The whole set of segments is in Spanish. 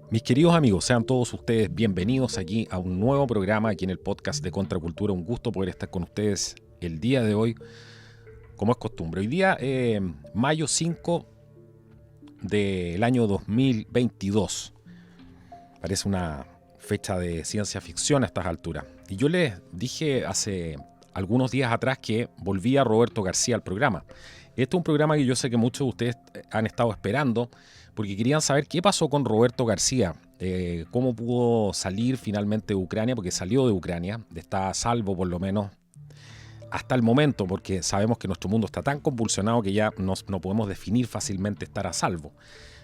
Mis queridos amigos, sean todos ustedes bienvenidos aquí a un nuevo programa aquí en el podcast de Contracultura. Un gusto poder estar con ustedes el día de hoy, como es costumbre. Hoy día, mayo 5 del año 2022. Parece una fecha de ciencia ficción a estas alturas. Y yo les dije hace algunos días atrás que volvía Roberto García al programa. Este es un programa que yo sé que muchos de ustedes han estado esperando porque querían saber qué pasó con Roberto García, cómo pudo salir finalmente de Ucrania, porque salió de Ucrania, está a salvo por lo menos hasta el momento, porque sabemos que nuestro mundo está tan convulsionado que ya no podemos definir fácilmente estar a salvo.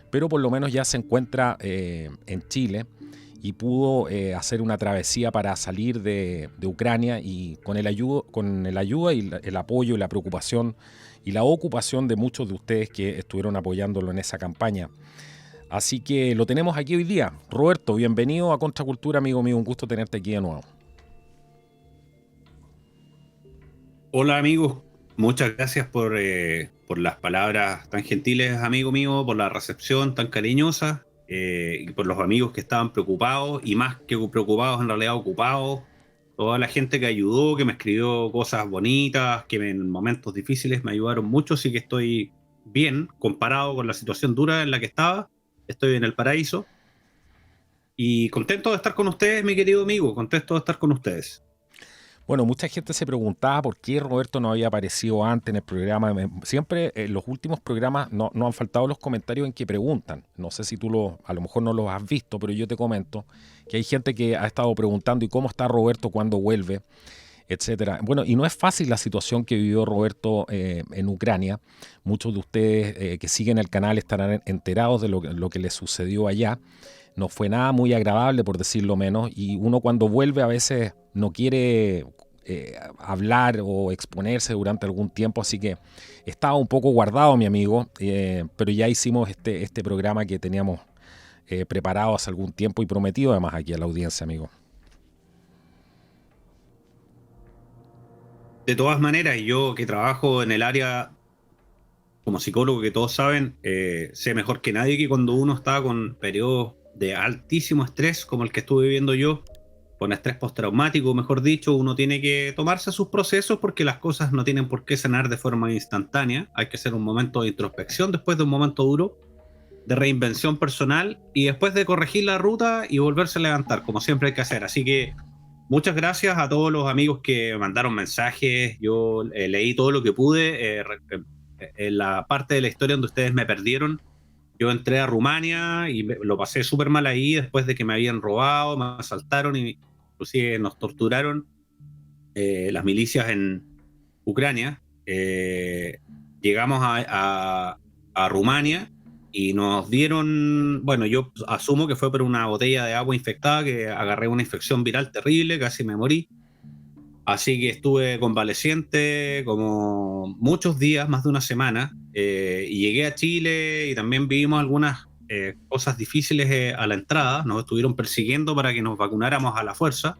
Pero por lo menos ya se encuentra en Chile y pudo hacer una travesía para salir de Ucrania, y con el ayuda y el apoyo y la preocupación y la ocupación de muchos de ustedes que estuvieron apoyándolo en esa campaña. Así que lo tenemos aquí hoy día. Roberto, bienvenido a Contracultura, amigo mío. Un gusto tenerte aquí de nuevo. Hola amigos, muchas gracias por las palabras tan gentiles, amigo mío, por la recepción tan cariñosa, y por los amigos que estaban preocupados y más que preocupados, en realidad ocupados, toda la gente que ayudó, que me escribió cosas bonitas, que en momentos difíciles me ayudaron mucho, sí que estoy bien comparado con la situación dura en la que estaba, estoy en el paraíso y contento de estar con ustedes, mi querido amigo, contento de estar con ustedes. Bueno, mucha gente se preguntaba por qué Roberto no había aparecido antes en el programa. Siempre en los últimos programas no han faltado los comentarios en que preguntan. No sé si tú a lo mejor no los has visto, pero yo te comento que hay gente que ha estado preguntando: ¿y cómo está Roberto, cuándo vuelve?, etcétera. Bueno, y no es fácil la situación que vivió Roberto en Ucrania. Muchos de ustedes que siguen el canal estarán enterados de lo que le sucedió allá. No fue nada muy agradable, por decirlo menos, y uno cuando vuelve a veces no quiere hablar o exponerse durante algún tiempo, así que estaba un poco guardado, mi amigo, pero ya hicimos este programa que teníamos preparado hace algún tiempo y prometido además aquí a la audiencia, amigo. De todas maneras, yo que trabajo en el área como psicólogo, que todos saben, sé mejor que nadie que cuando uno está con periodos de altísimo estrés, como el que estuve viviendo yo, con estrés postraumático, mejor dicho, uno tiene que tomarse sus procesos porque las cosas no tienen por qué sanar de forma instantánea. Hay que hacer un momento de introspección después de un momento duro, de reinvención personal y después de corregir la ruta y volverse a levantar, como siempre hay que hacer. Así que muchas gracias a todos los amigos que mandaron mensajes. Yo leí todo lo que pude. En la parte de la historia donde ustedes me perdieron, yo entré a Rumania y lo pasé súper mal ahí después de que me habían robado, me asaltaron y inclusive nos torturaron las milicias en Ucrania. Llegamos a Rumania y nos dieron, bueno, yo asumo que fue por una botella de agua infectada, que agarré una infección viral terrible, casi me morí. Así que estuve convaleciente como muchos días, más de una semana, y llegué a Chile y también vivimos algunas cosas difíciles a la entrada. Nos estuvieron persiguiendo para que nos vacunáramos a la fuerza.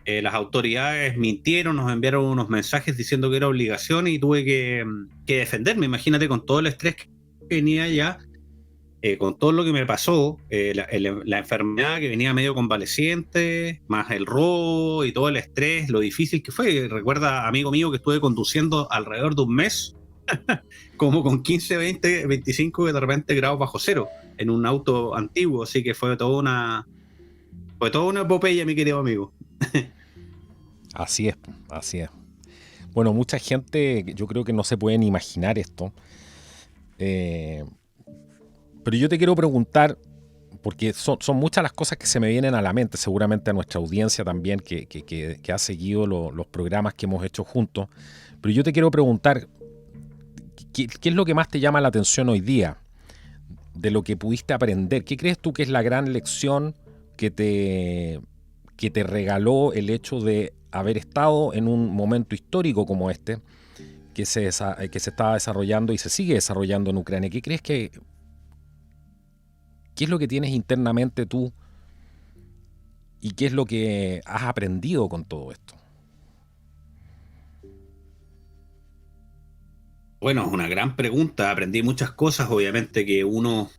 Las autoridades mintieron, nos enviaron unos mensajes diciendo que era obligación y tuve que defenderme. Imagínate con todo el estrés que venía ya, con todo lo que me pasó, la enfermedad que venía medio convaleciente, más el robo y todo el estrés, lo difícil que fue. Recuerda, amigo mío, que estuve conduciendo alrededor de un mes, como con 15, 20, 25 de repente grados bajo cero, en un auto antiguo, así que fue toda una epopeya, mi querido amigo. Así es, así es. Bueno, mucha gente yo creo que no se pueden imaginar esto. Eh, pero yo te quiero preguntar, porque son muchas las cosas que se me vienen a la mente, seguramente a nuestra audiencia también, que ha seguido los programas que hemos hecho juntos. Pero yo te quiero preguntar, ¿qué es lo que más te llama la atención hoy día de lo que pudiste aprender? ¿Qué crees tú que es la gran lección que te regaló el hecho de haber estado en un momento histórico como este, que se estaba desarrollando y se sigue desarrollando en Ucrania? ¿Qué crees qué es lo que tienes internamente tú y qué es lo que has aprendido con todo esto? Bueno, es una gran pregunta. Aprendí muchas cosas, obviamente que uno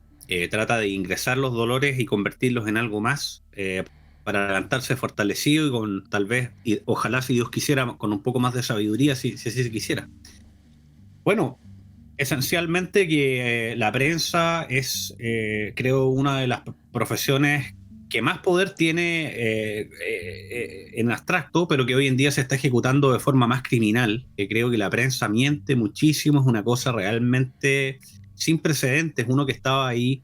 trata de ingresar los dolores y convertirlos en algo más, para levantarse fortalecido y con tal vez, y ojalá si Dios quisiera, con un poco más de sabiduría, si así se quisiera. Bueno, esencialmente que la prensa es, creo, una de las profesiones que más poder tiene en abstracto, pero que hoy en día se está ejecutando de forma más criminal. Creo que la prensa miente muchísimo, es una cosa realmente sin precedentes. Uno que estaba ahí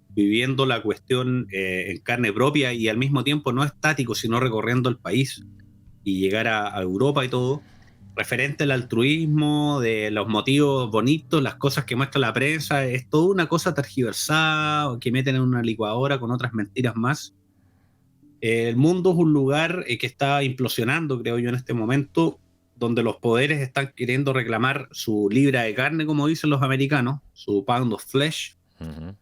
viviendo la cuestión en carne propia y al mismo tiempo no estático, sino recorriendo el país y llegar a Europa y todo, referente al altruismo, de los motivos bonitos, las cosas que muestra la prensa, es toda una cosa tergiversada que meten en una licuadora con otras mentiras más. El mundo es un lugar que está implosionando, creo yo, en este momento, donde los poderes están queriendo reclamar su libra de carne, como dicen los americanos, su pound of flesh, Ujú.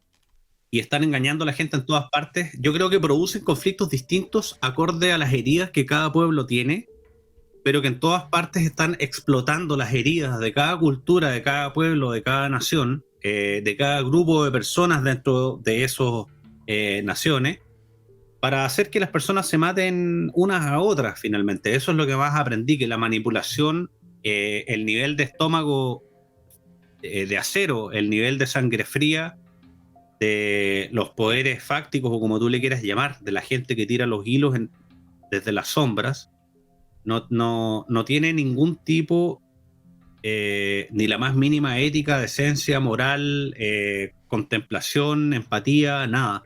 y están engañando a la gente en todas partes. Yo creo que producen conflictos distintos acorde a las heridas que cada pueblo tiene, pero que en todas partes están explotando las heridas de cada cultura, de cada pueblo, de cada nación, de cada grupo de personas dentro de esas naciones, para hacer que las personas se maten unas a otras finalmente. Eso es lo que más aprendí, que la manipulación, el nivel de estómago de acero, el nivel de sangre fría, de los poderes fácticos o como tú le quieras llamar, de la gente que tira los hilos desde las sombras, no tiene ningún tipo, ni la más mínima ética, decencia, moral, contemplación, empatía, nada.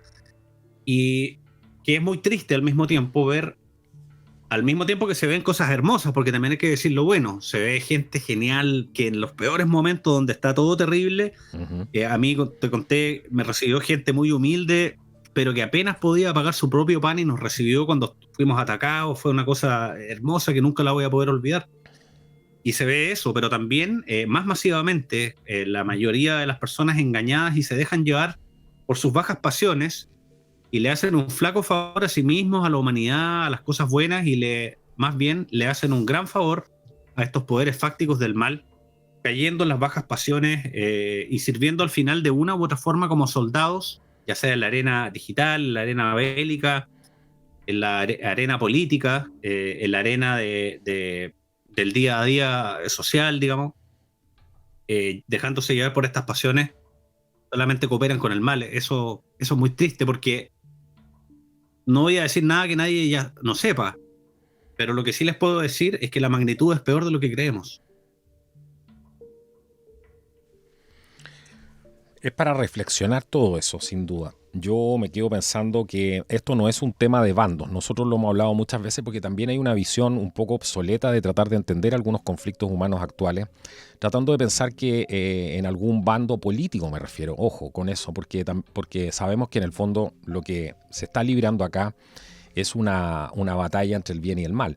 Y que es muy triste al mismo tiempo ver, al mismo tiempo que se ven cosas hermosas, porque también hay que decir lo bueno, se ve gente genial que en los peores momentos donde está todo terrible, Ujú. a mí, te conté, me recibió gente muy humilde, pero que apenas podía pagar su propio pan y nos recibió cuando fuimos atacados. Fue una cosa hermosa que nunca la voy a poder olvidar. Y se ve eso, pero también más masivamente, la mayoría de las personas engañadas y se dejan llevar por sus bajas pasiones y le hacen un flaco favor a sí mismos, a la humanidad, a las cosas buenas y más bien le hacen un gran favor a estos poderes fácticos del mal, cayendo en las bajas pasiones y sirviendo al final de una u otra forma como soldados, ya sea en la arena digital, en la arena bélica, en la arena política, en la arena del día a día social, digamos, dejándose llevar por estas pasiones, solamente cooperan con el mal. Eso es muy triste porque no voy a decir nada que nadie ya no sepa, pero lo que sí les puedo decir es que la magnitud es peor de lo que creemos. Es para reflexionar todo eso, sin duda. Yo me quedo pensando que esto no es un tema de bandos. Nosotros lo hemos hablado muchas veces porque también hay una visión un poco obsoleta de tratar de entender algunos conflictos humanos actuales, tratando de pensar que en algún bando político me refiero. Ojo con eso, porque sabemos que en el fondo lo que se está librando acá es una batalla entre el bien y el mal.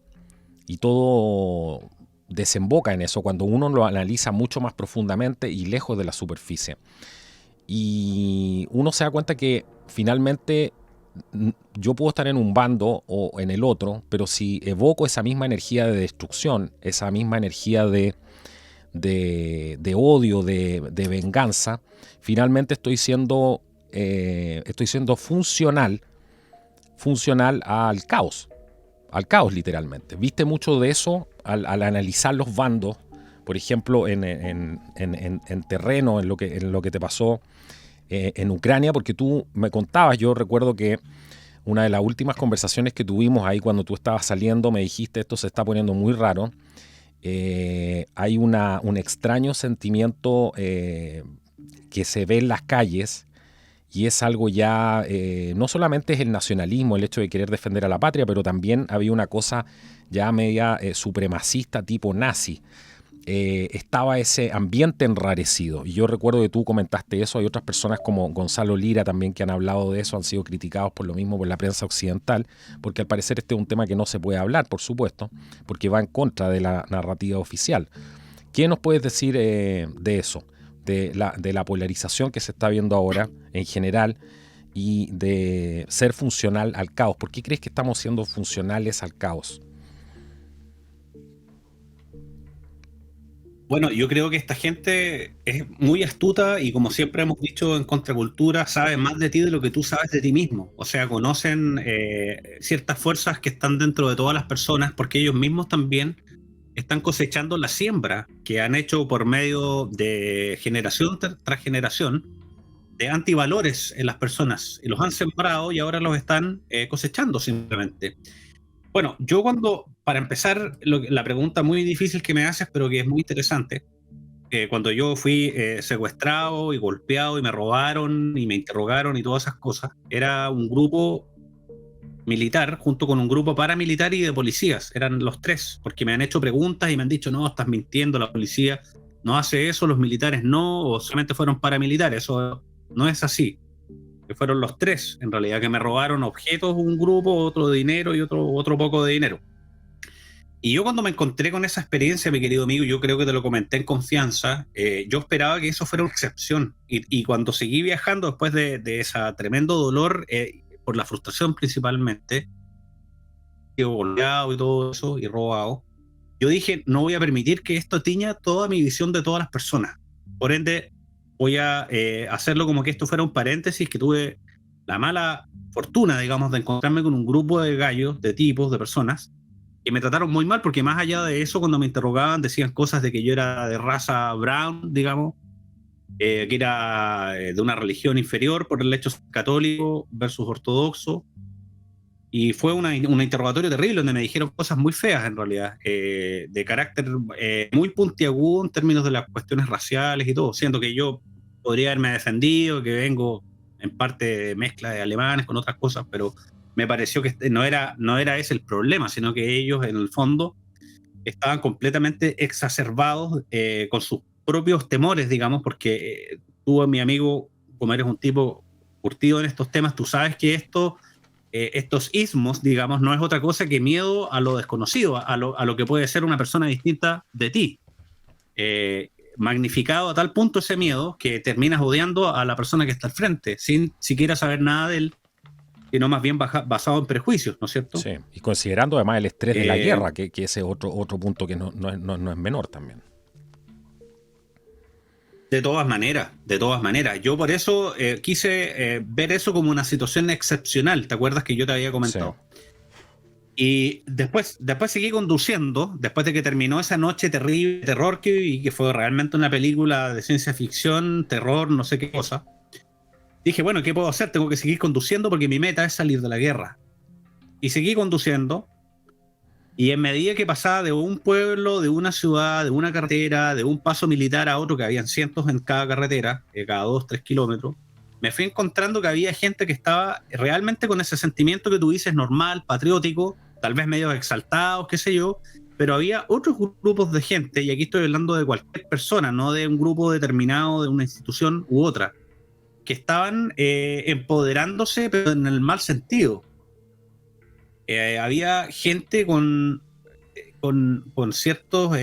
Y todo desemboca en eso cuando uno lo analiza mucho más profundamente y lejos de la superficie. Y uno se da cuenta que finalmente yo puedo estar en un bando o en el otro, pero si evoco esa misma energía de destrucción, esa misma energía de odio, de venganza, finalmente estoy siendo funcional al caos literalmente. Viste mucho de eso al analizar los bandos, por ejemplo, en terreno, en lo que te pasó en Ucrania, porque tú me contabas, yo recuerdo que una de las últimas conversaciones que tuvimos ahí cuando tú estabas saliendo, me dijiste, esto se está poniendo muy raro, hay un extraño sentimiento que se ve en las calles y es algo ya, no solamente es el nacionalismo, el hecho de querer defender a la patria, pero también había una cosa ya media supremacista tipo nazi. Estaba ese ambiente enrarecido. Y yo recuerdo que tú comentaste eso. Hay otras personas como Gonzalo Lira también que han hablado de eso, han sido criticados por lo mismo por la prensa occidental, porque al parecer este es un tema que no se puede hablar, por supuesto, porque va en contra de la narrativa oficial. ¿Qué nos puedes decir de eso? De la polarización que se está viendo ahora en general y de ser funcional al caos. ¿Por qué crees que estamos siendo funcionales al caos? Bueno, yo creo que esta gente es muy astuta y, como siempre hemos dicho en Contracultura, sabe más de ti de lo que tú sabes de ti mismo. O sea, conocen ciertas fuerzas que están dentro de todas las personas, porque ellos mismos también están cosechando la siembra que han hecho por medio de generación tras generación de antivalores en las personas, y los han sembrado y ahora los están cosechando simplemente. Bueno, yo para empezar, la pregunta muy difícil que me haces, pero que es muy interesante, cuando yo fui secuestrado y golpeado y me robaron y me interrogaron y todas esas cosas, era un grupo militar junto con un grupo paramilitar y de policías, eran los tres, porque me han hecho preguntas y me han dicho, no, estás mintiendo, la policía no hace eso, los militares no, o solamente fueron paramilitares, eso no es así. Que fueron los tres, en realidad, que me robaron objetos, un grupo, otro de dinero y otro poco de dinero. Y yo, cuando me encontré con esa experiencia, mi querido amigo, yo creo que te lo comenté en confianza, yo esperaba que eso fuera una excepción. Y cuando seguí viajando después de ese tremendo dolor, por la frustración principalmente, golpeado y todo eso, y robado, yo dije, no voy a permitir que esto tiña toda mi visión de todas las personas. Por ende, voy a hacerlo como que esto fuera un paréntesis, que tuve la mala fortuna, digamos, de encontrarme con un grupo de gallos, de tipos, de personas, que me trataron muy mal, porque más allá de eso, cuando me interrogaban, decían cosas de que yo era de raza brown, digamos, que era de una religión inferior por el hecho católico versus ortodoxo. Y fue un interrogatorio terrible, donde me dijeron cosas muy feas, en realidad, de carácter muy puntiagudo en términos de las cuestiones raciales y todo, siendo que yo podría haberme defendido, que vengo en parte de mezcla de alemanes con otras cosas, pero me pareció que no era ese el problema, sino que ellos, en el fondo, estaban completamente exacerbados con sus propios temores, digamos, porque tú, mi amigo, como eres un tipo curtido en estos temas, tú sabes que estos ismos, digamos, no es otra cosa que miedo a lo desconocido, a lo que puede ser una persona distinta de ti. Magnificado a tal punto ese miedo que terminas odiando a la persona que está al frente, sin siquiera saber nada de él, sino más bien basado en prejuicios, ¿no es cierto? Sí, y considerando además el estrés de la guerra, que ese es otro punto que no es menor también. De todas maneras, de todas maneras. Yo por eso quise ver eso como una situación excepcional. ¿Te acuerdas que yo te había comentado? Sí. Y después seguí conduciendo, después de que terminó esa noche terrible, terror, que fue realmente una película de ciencia ficción, terror, no sé qué cosa. Dije, bueno, ¿qué puedo hacer? Tengo que seguir conduciendo porque mi meta es salir de la guerra. Y seguí conduciendo. Y en medida que pasaba de un pueblo, de una ciudad, de una carretera, de un paso militar a otro, que habían cientos en cada carretera, cada 2-3 kilómetros, me fui encontrando que había gente que estaba realmente con ese sentimiento que tú dices, normal, patriótico, tal vez medio exaltados, qué sé yo, pero había otros grupos de gente, y aquí estoy hablando de cualquier persona, no de un grupo determinado, de una institución u otra, que estaban empoderándose, pero en el mal sentido. Había gente con ciertos,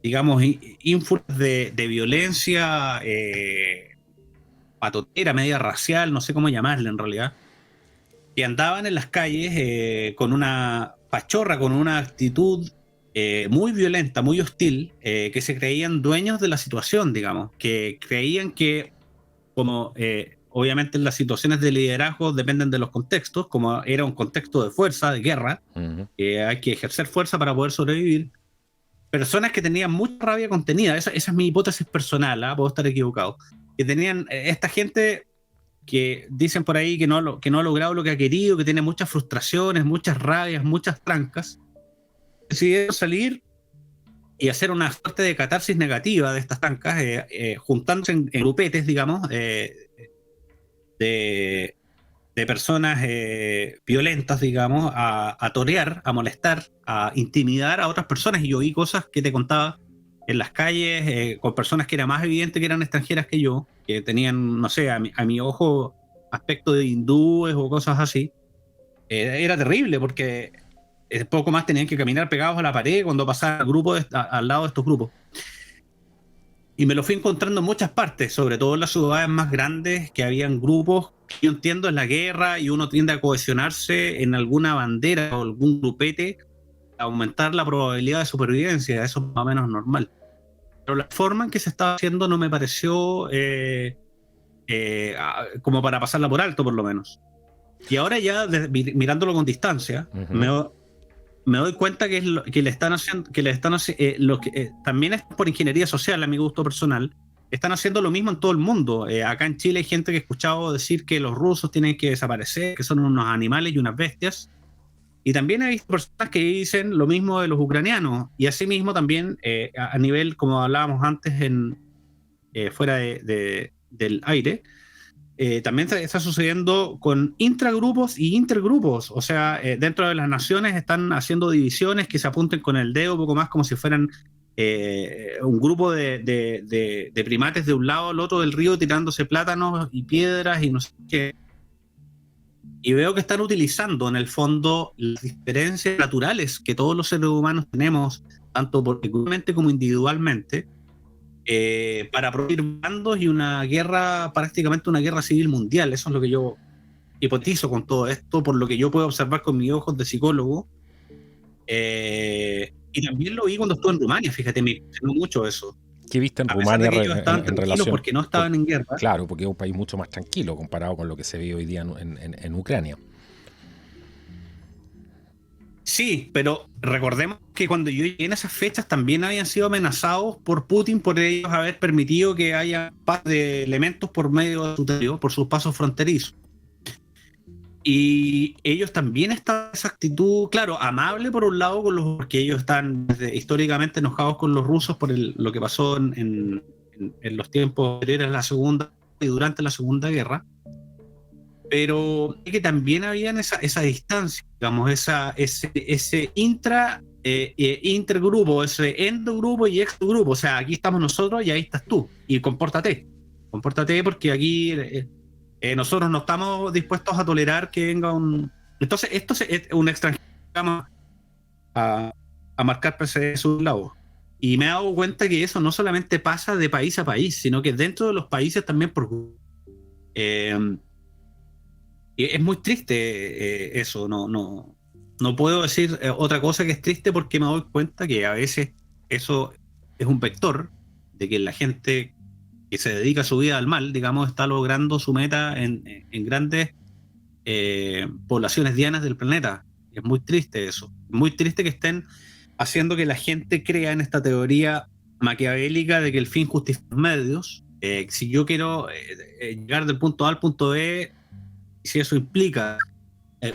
digamos, ínfulas de violencia patotera, media racial, no sé cómo llamarle en realidad, que andaban en las calles con una pachorra, con una actitud muy violenta, muy hostil, que se creían dueños de la situación, digamos, que creían que como... obviamente las situaciones de liderazgo dependen de los contextos, como era un contexto de fuerza, de guerra, hay que ejercer fuerza para poder sobrevivir. Personas que tenían mucha rabia contenida, esa es mi hipótesis personal, puedo estar equivocado, que tenían esta gente que dicen por ahí que no ha logrado lo que ha querido, que tiene muchas frustraciones, muchas rabias, muchas trancas, decidieron salir y hacer una suerte de catarsis negativa de estas trancas, juntándose en grupetes, digamos, de personas violentas, digamos, a torear, a molestar, a intimidar a otras personas. Y yo vi cosas que te contaba en las calles, con personas que era más evidente que eran extranjeras que yo, que tenían, no sé, a mi ojo, aspecto de hindúes o cosas así. Era terrible, porque poco más tenían que caminar pegados a la pared cuando pasaba el grupo al lado de estos grupos. Y me lo fui encontrando en muchas partes, sobre todo en las ciudades más grandes, que habían grupos que yo entiendo en la guerra y uno tiende a cohesionarse en alguna bandera o algún grupete aumentar la probabilidad de supervivencia, eso es más o menos normal. Pero la forma en que se estaba haciendo no me pareció como para pasarla por alto, por lo menos. Y ahora ya, mirándolo con distancia, me doy cuenta que, que le están haciendo, también es por ingeniería social, a mi gusto personal, están haciendo lo mismo en todo el mundo. Acá en Chile hay gente que he escuchado decir que los rusos tienen que desaparecer, que son unos animales y unas bestias. Y también hay personas que dicen lo mismo de los ucranianos. Y asimismo también a nivel, como hablábamos antes, fuera del aire, también está sucediendo con intragrupos y intergrupos. O sea, dentro de las naciones están haciendo divisiones que se apunten con el dedo, un poco más como si fueran un grupo de primates de un lado al otro del río tirándose plátanos y piedras y no sé qué. Y veo que están utilizando en el fondo las diferencias naturales que todos los seres humanos tenemos, tanto colectivamente como individualmente, para producir bandos y una guerra, prácticamente una guerra civil mundial. Eso es lo que yo hipotizo con todo esto, por lo que yo puedo observar con mis ojos de psicólogo. Y también lo vi cuando estuve en Rumania, fíjate, me impresionó mucho eso. ¿Qué viste en A pesar de Rumania que ellos estaban en tranquilos relación? porque no estaban en guerra. Claro, porque es un país mucho más tranquilo comparado con lo que se vive hoy día en Ucrania. Sí, pero recordemos que cuando yo llegué en esas fechas también habían sido amenazados por Putin por ellos haber permitido que haya paz de elementos por medio de su territorio, por sus pasos fronterizos. Y ellos también están en esa actitud, claro, amable por un lado, porque ellos están históricamente enojados con los rusos por lo que pasó en los tiempos anteriores a la Segunda y durante la Segunda Guerra, pero que también había esa distancia, digamos, ese intergrupo, ese endogrupo y exogrupo. O sea, aquí estamos nosotros y ahí estás tú, y compórtate porque aquí... nosotros no estamos dispuestos a tolerar que venga un... Entonces, esto es un extranjero a marcar precedentes a su lado. Y me he dado cuenta que eso no solamente pasa de país a país, sino que dentro de los países también y es muy triste eso. No puedo decir otra cosa que es triste, porque me doy cuenta que a veces eso es un vector de que la gente que se dedica su vida al mal, digamos, está logrando su meta en grandes poblaciones dianas del planeta. Es muy triste eso. Es muy triste que estén haciendo que la gente crea en esta teoría maquiavélica de que el fin justifica los medios. Si yo quiero llegar del punto A al punto B, si eso implica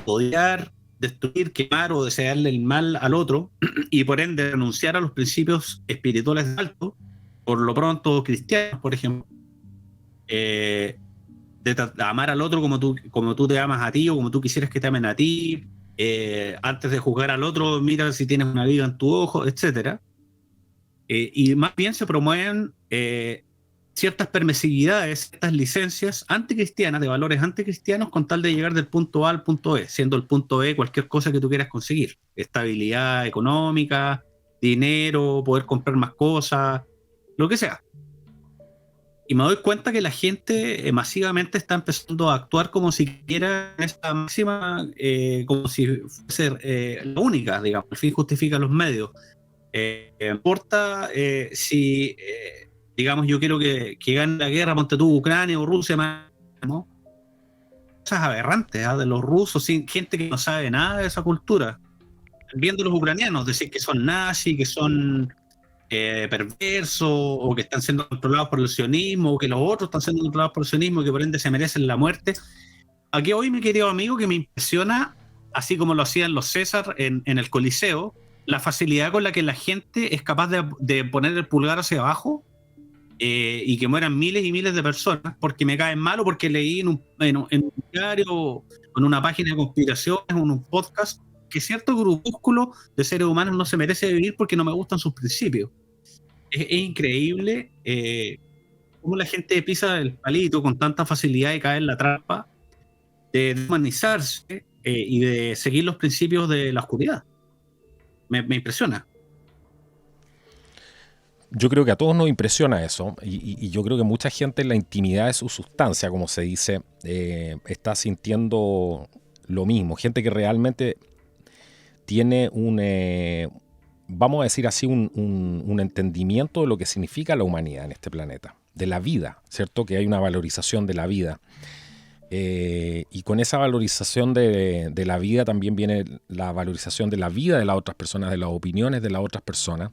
odiar, destruir, quemar o desearle el mal al otro, y por ende renunciar a los principios espirituales altos, por lo pronto cristianos, por ejemplo, de amar al otro como tú te amas a ti o como tú quisieras que te amen a ti, antes de juzgar al otro, mira si tienes una viga en tu ojo, etc. Y más bien se promueven ciertas permisividades, ciertas licencias anticristianas, de valores anticristianos, con tal de llegar del punto A al punto B, siendo el punto B cualquier cosa que tú quieras conseguir: estabilidad económica, dinero, poder comprar más cosas, lo que sea. Y me doy cuenta que la gente masivamente está empezando a actuar como si quiera esa máxima, como si fuese la única, digamos. El fin justifica los medios. No importa si, digamos, yo quiero que gane la guerra, ponte tú, Ucrania o Rusia, ¿no? Cosas aberrantes, de los rusos, gente que no sabe nada de esa cultura. Viendo los ucranianos, decir que son nazis, que son perversos, o que están siendo controlados por el sionismo, o que los otros están siendo controlados por el sionismo y que por ende se merecen la muerte. Aquí hoy, mi querido amigo, que me impresiona, así como lo hacían los César en el Coliseo, la facilidad con la que la gente es capaz de poner el pulgar hacia abajo y que mueran miles y miles de personas porque me caen mal, o porque leí en un diario o en una página de conspiraciones o en un podcast que cierto grupúsculo de seres humanos no se merece vivir porque no me gustan sus principios. Es increíble cómo la gente pisa el palito con tanta facilidad y cae en la trampa de humanizarse y de seguir los principios de la oscuridad. Me impresiona. Yo creo que a todos nos impresiona eso, y yo creo que mucha gente en la intimidad de su sustancia, como se dice, está sintiendo lo mismo. Gente que realmente tiene vamos a decir así, un entendimiento de lo que significa la humanidad en este planeta, de la vida, ¿cierto? Que hay una valorización de la vida. Y con esa valorización de la vida también viene la valorización de la vida de las otras personas, de las opiniones de las otras personas,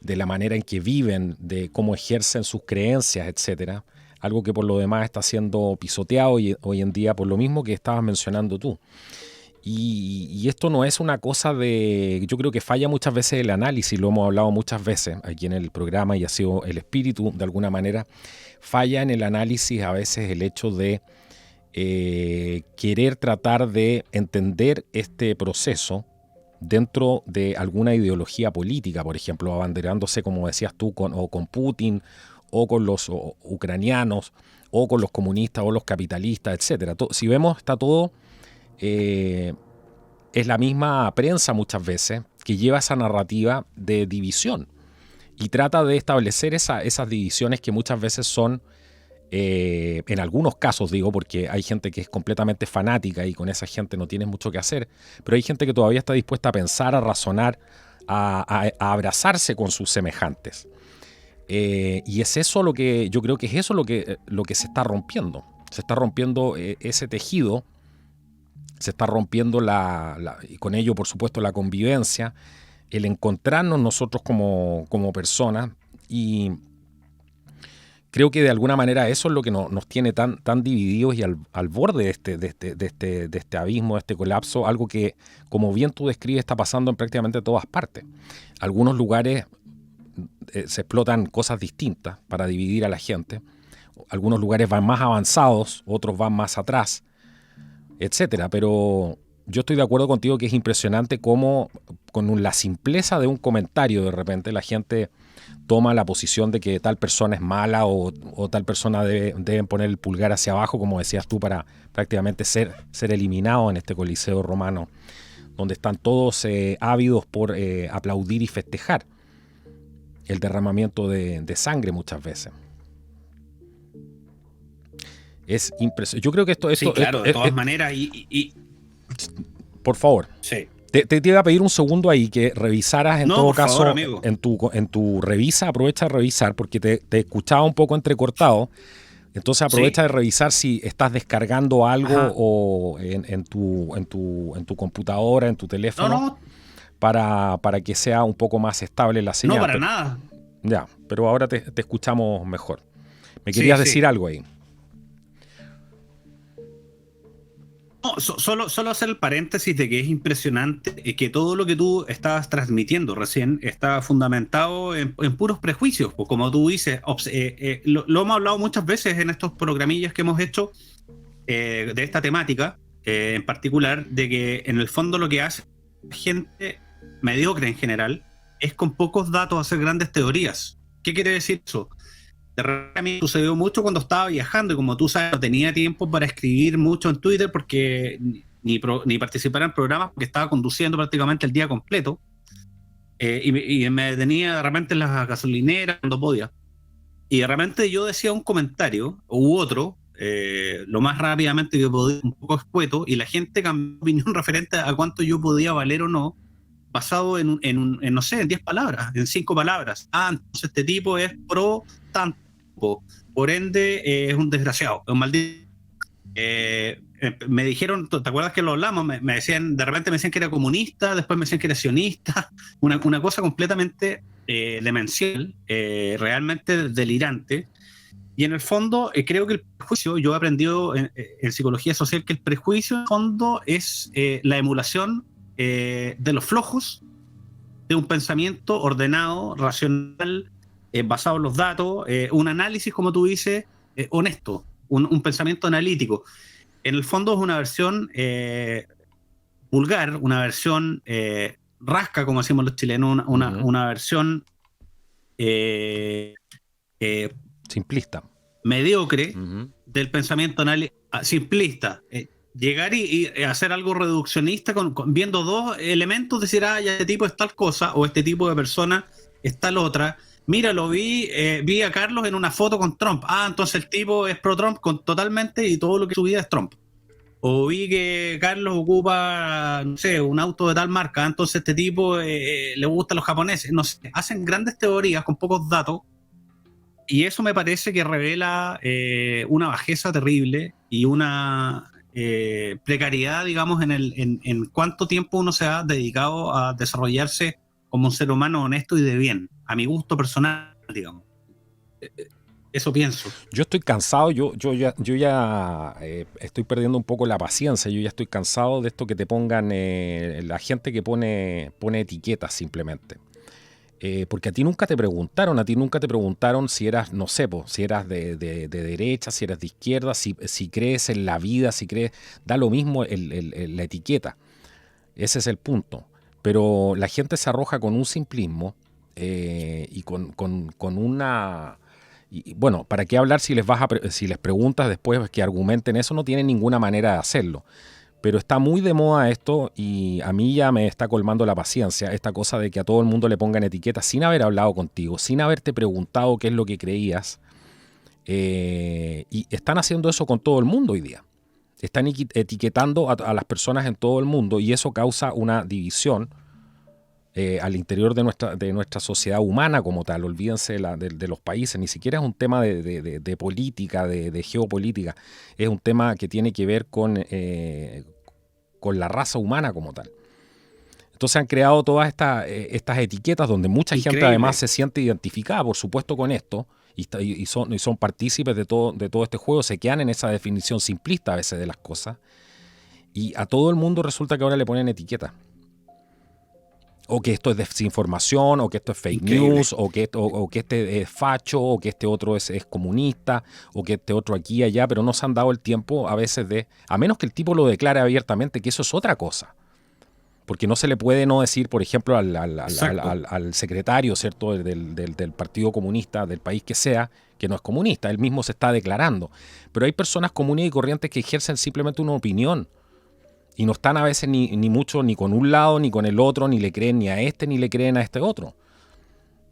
de la manera en que viven, de cómo ejercen sus creencias, etcétera. Algo que por lo demás está siendo pisoteado hoy en día por lo mismo que estabas mencionando tú. Y esto no es una cosa yo creo que falla muchas veces el análisis, lo hemos hablado muchas veces aquí en el programa y ha sido el espíritu de alguna manera, falla en el análisis a veces el hecho de querer tratar de entender este proceso dentro de alguna ideología política, por ejemplo, abanderándose, como decías tú, con Putin, o con los ucranianos, o con los comunistas, o los capitalistas, etcétera. Si vemos, está todo, es la misma prensa muchas veces que lleva esa narrativa de división y trata de establecer esas divisiones que muchas veces son, en algunos casos digo, porque hay gente que es completamente fanática y con esa gente no tienes mucho que hacer, pero hay gente que todavía está dispuesta a pensar, a razonar, a abrazarse con sus semejantes. Y es eso lo que, yo creo que es eso lo que se está rompiendo. Se está rompiendo ese tejido, se está rompiendo y con ello, por supuesto, la convivencia, el encontrarnos nosotros como personas, y creo que de alguna manera eso es lo que nos tiene tan divididos y al borde de este abismo, de este colapso, algo que, como bien tú describes, está pasando en prácticamente todas partes. Algunos lugares se explotan cosas distintas para dividir a la gente. Algunos lugares van más avanzados, otros van más atrás, etcétera. Pero yo estoy de acuerdo contigo que es impresionante cómo con la simpleza de un comentario de repente la gente toma la posición de que tal persona es mala o tal persona deben poner el pulgar hacia abajo, como decías tú, para prácticamente ser eliminado en este Coliseo romano, donde están todos ávidos por aplaudir y festejar el derramamiento de sangre muchas veces. Es impresionante. Yo creo que esto sí, claro, de todas maneras. Por favor. Sí. Te iba a pedir un segundo ahí que revisaras en todo caso, favor, amigo. en tu revisa, aprovecha de revisar porque te escuchaba un poco entrecortado. Entonces aprovecha de revisar si estás descargando algo o en tu computadora, en tu teléfono. No. Para que sea un poco más estable la señal. No, para nada. Ya, pero ahora te escuchamos mejor. ¿Me querías decir algo ahí? No, solo hacer el paréntesis de que es impresionante que todo lo que tú estabas transmitiendo recién está fundamentado en puros prejuicios. Pues como tú dices, lo hemos hablado muchas veces en estos programillas que hemos hecho de esta temática, en particular, de que en el fondo lo que hace gente mediocre en general es con pocos datos hacer grandes teorías. ¿Qué quiere decir eso? De repente a mí sucedió mucho cuando estaba viajando y como tú sabes no tenía tiempo para escribir mucho en Twitter porque ni participar en programas porque estaba conduciendo prácticamente el día completo, y me detenía de repente en las gasolineras cuando podía y de repente yo decía un comentario u otro, lo más rápidamente que podía, un poco escueto, y la gente cambió opinión referente a cuánto yo podía valer o no, basado en no sé, en 10 palabras, en 5 palabras. Entonces este tipo es pro tanto, por ende es un desgraciado, es un maldito. Me dijeron, ¿te acuerdas que lo hablamos? Me decían, de repente me decían que era comunista, después me decían que era sionista, una cosa completamente demencial, realmente delirante. Y en el fondo, creo que el prejuicio, yo he aprendido en psicología social que el prejuicio en el fondo es la emulación de los flojos de un pensamiento ordenado, racional, basado en los datos, un análisis, como tú dices, honesto, un pensamiento analítico. En el fondo es una versión vulgar, una versión rasca, como decimos los chilenos, una versión simplista, mediocre del pensamiento simplista. Llegar y hacer algo reduccionista viendo dos elementos, decir, ya este tipo es tal cosa o este tipo de persona es tal otra. Mira, vi a Carlos en una foto con Trump. Entonces el tipo es pro Trump totalmente y todo lo que su vida es Trump. o vi que Carlos ocupa, no sé, un auto de tal marca, entonces este tipo le gustan los japoneses. No sé, hacen grandes teorías con pocos datos y eso me parece que revela una bajeza terrible y una precariedad, digamos, en cuánto tiempo uno se ha dedicado a desarrollarse como un ser humano honesto y de bien, a mi gusto personal, digamos. Eso pienso. Yo estoy cansado, yo ya estoy perdiendo un poco la paciencia, yo ya estoy cansado de esto que te pongan, la gente que pone etiquetas simplemente. Porque a ti nunca te preguntaron si eras, no sé, po, si eras de derecha, si eras de izquierda, si crees en la vida, si crees, da lo mismo la etiqueta. Ese es el punto. Pero la gente se arroja con un simplismo y con una... Y bueno, ¿para qué hablar si si les preguntas después que argumenten eso? No tienen ninguna manera de hacerlo. Pero está muy de moda esto y a mí ya me está colmando la paciencia, esta cosa de que a todo el mundo le pongan etiquetas sin haber hablado contigo, sin haberte preguntado qué es lo que creías. Y están haciendo eso con todo el mundo hoy día. Están etiquetando a las personas en todo el mundo y eso causa una división al interior de nuestra sociedad humana como tal. Olvídense de los países, ni siquiera es un tema de política, de geopolítica, es un tema que tiene que ver con la raza humana como tal. Entonces han creado todas estas etiquetas donde mucha gente además se siente identificada, por supuesto, con esto y son partícipes de todo este juego, se quedan en esa definición simplista a veces de las cosas y a todo el mundo resulta que ahora le ponen etiquetas. O que esto es desinformación, o que esto es fake news, o que este es facho, o que este otro es comunista, o que este otro aquí y allá, pero no se han dado el tiempo a veces a menos que el tipo lo declare abiertamente, que eso es otra cosa. Porque no se le puede no decir, por ejemplo, al secretario, ¿cierto?, del Partido Comunista, del país que sea, que no es comunista, él mismo se está declarando. Pero hay personas comunes y corrientes que ejercen simplemente una opinión. Y no están a veces ni mucho ni con un lado ni con el otro, ni le creen ni a este ni le creen a este otro.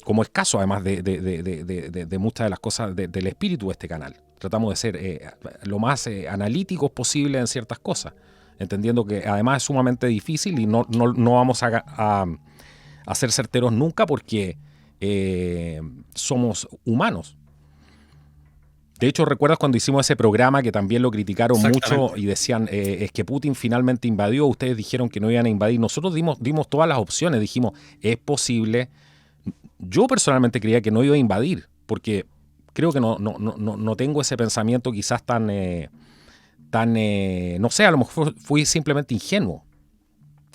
Como es caso además de muchas de las cosas del espíritu de este canal. Tratamos de ser lo más analíticos posible en ciertas cosas, entendiendo que además es sumamente difícil y no vamos a ser certeros nunca porque somos humanos. De hecho, ¿recuerdas cuando hicimos ese programa que también lo criticaron mucho y decían, es que Putin finalmente invadió, ustedes dijeron que no iban a invadir? Nosotros dimos todas las opciones, dijimos, es posible. Yo personalmente creía que no iba a invadir, porque creo que no tengo ese pensamiento quizás tan no sé, a lo mejor fui simplemente ingenuo.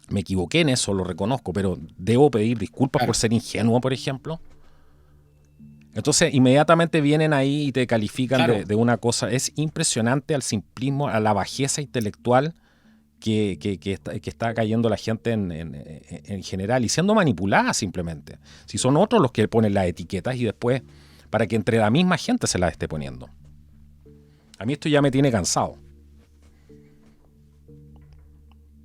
Me equivoqué en eso, lo reconozco, pero debo pedir disculpas por ser ingenuo, por ejemplo. Entonces inmediatamente vienen ahí y te califican de una cosa. Es impresionante al simplismo, a la bajeza intelectual que está cayendo la gente en general y siendo manipulada simplemente. Si son otros los que ponen las etiquetas y después para que entre la misma gente se las esté poniendo. A mí esto ya me tiene cansado.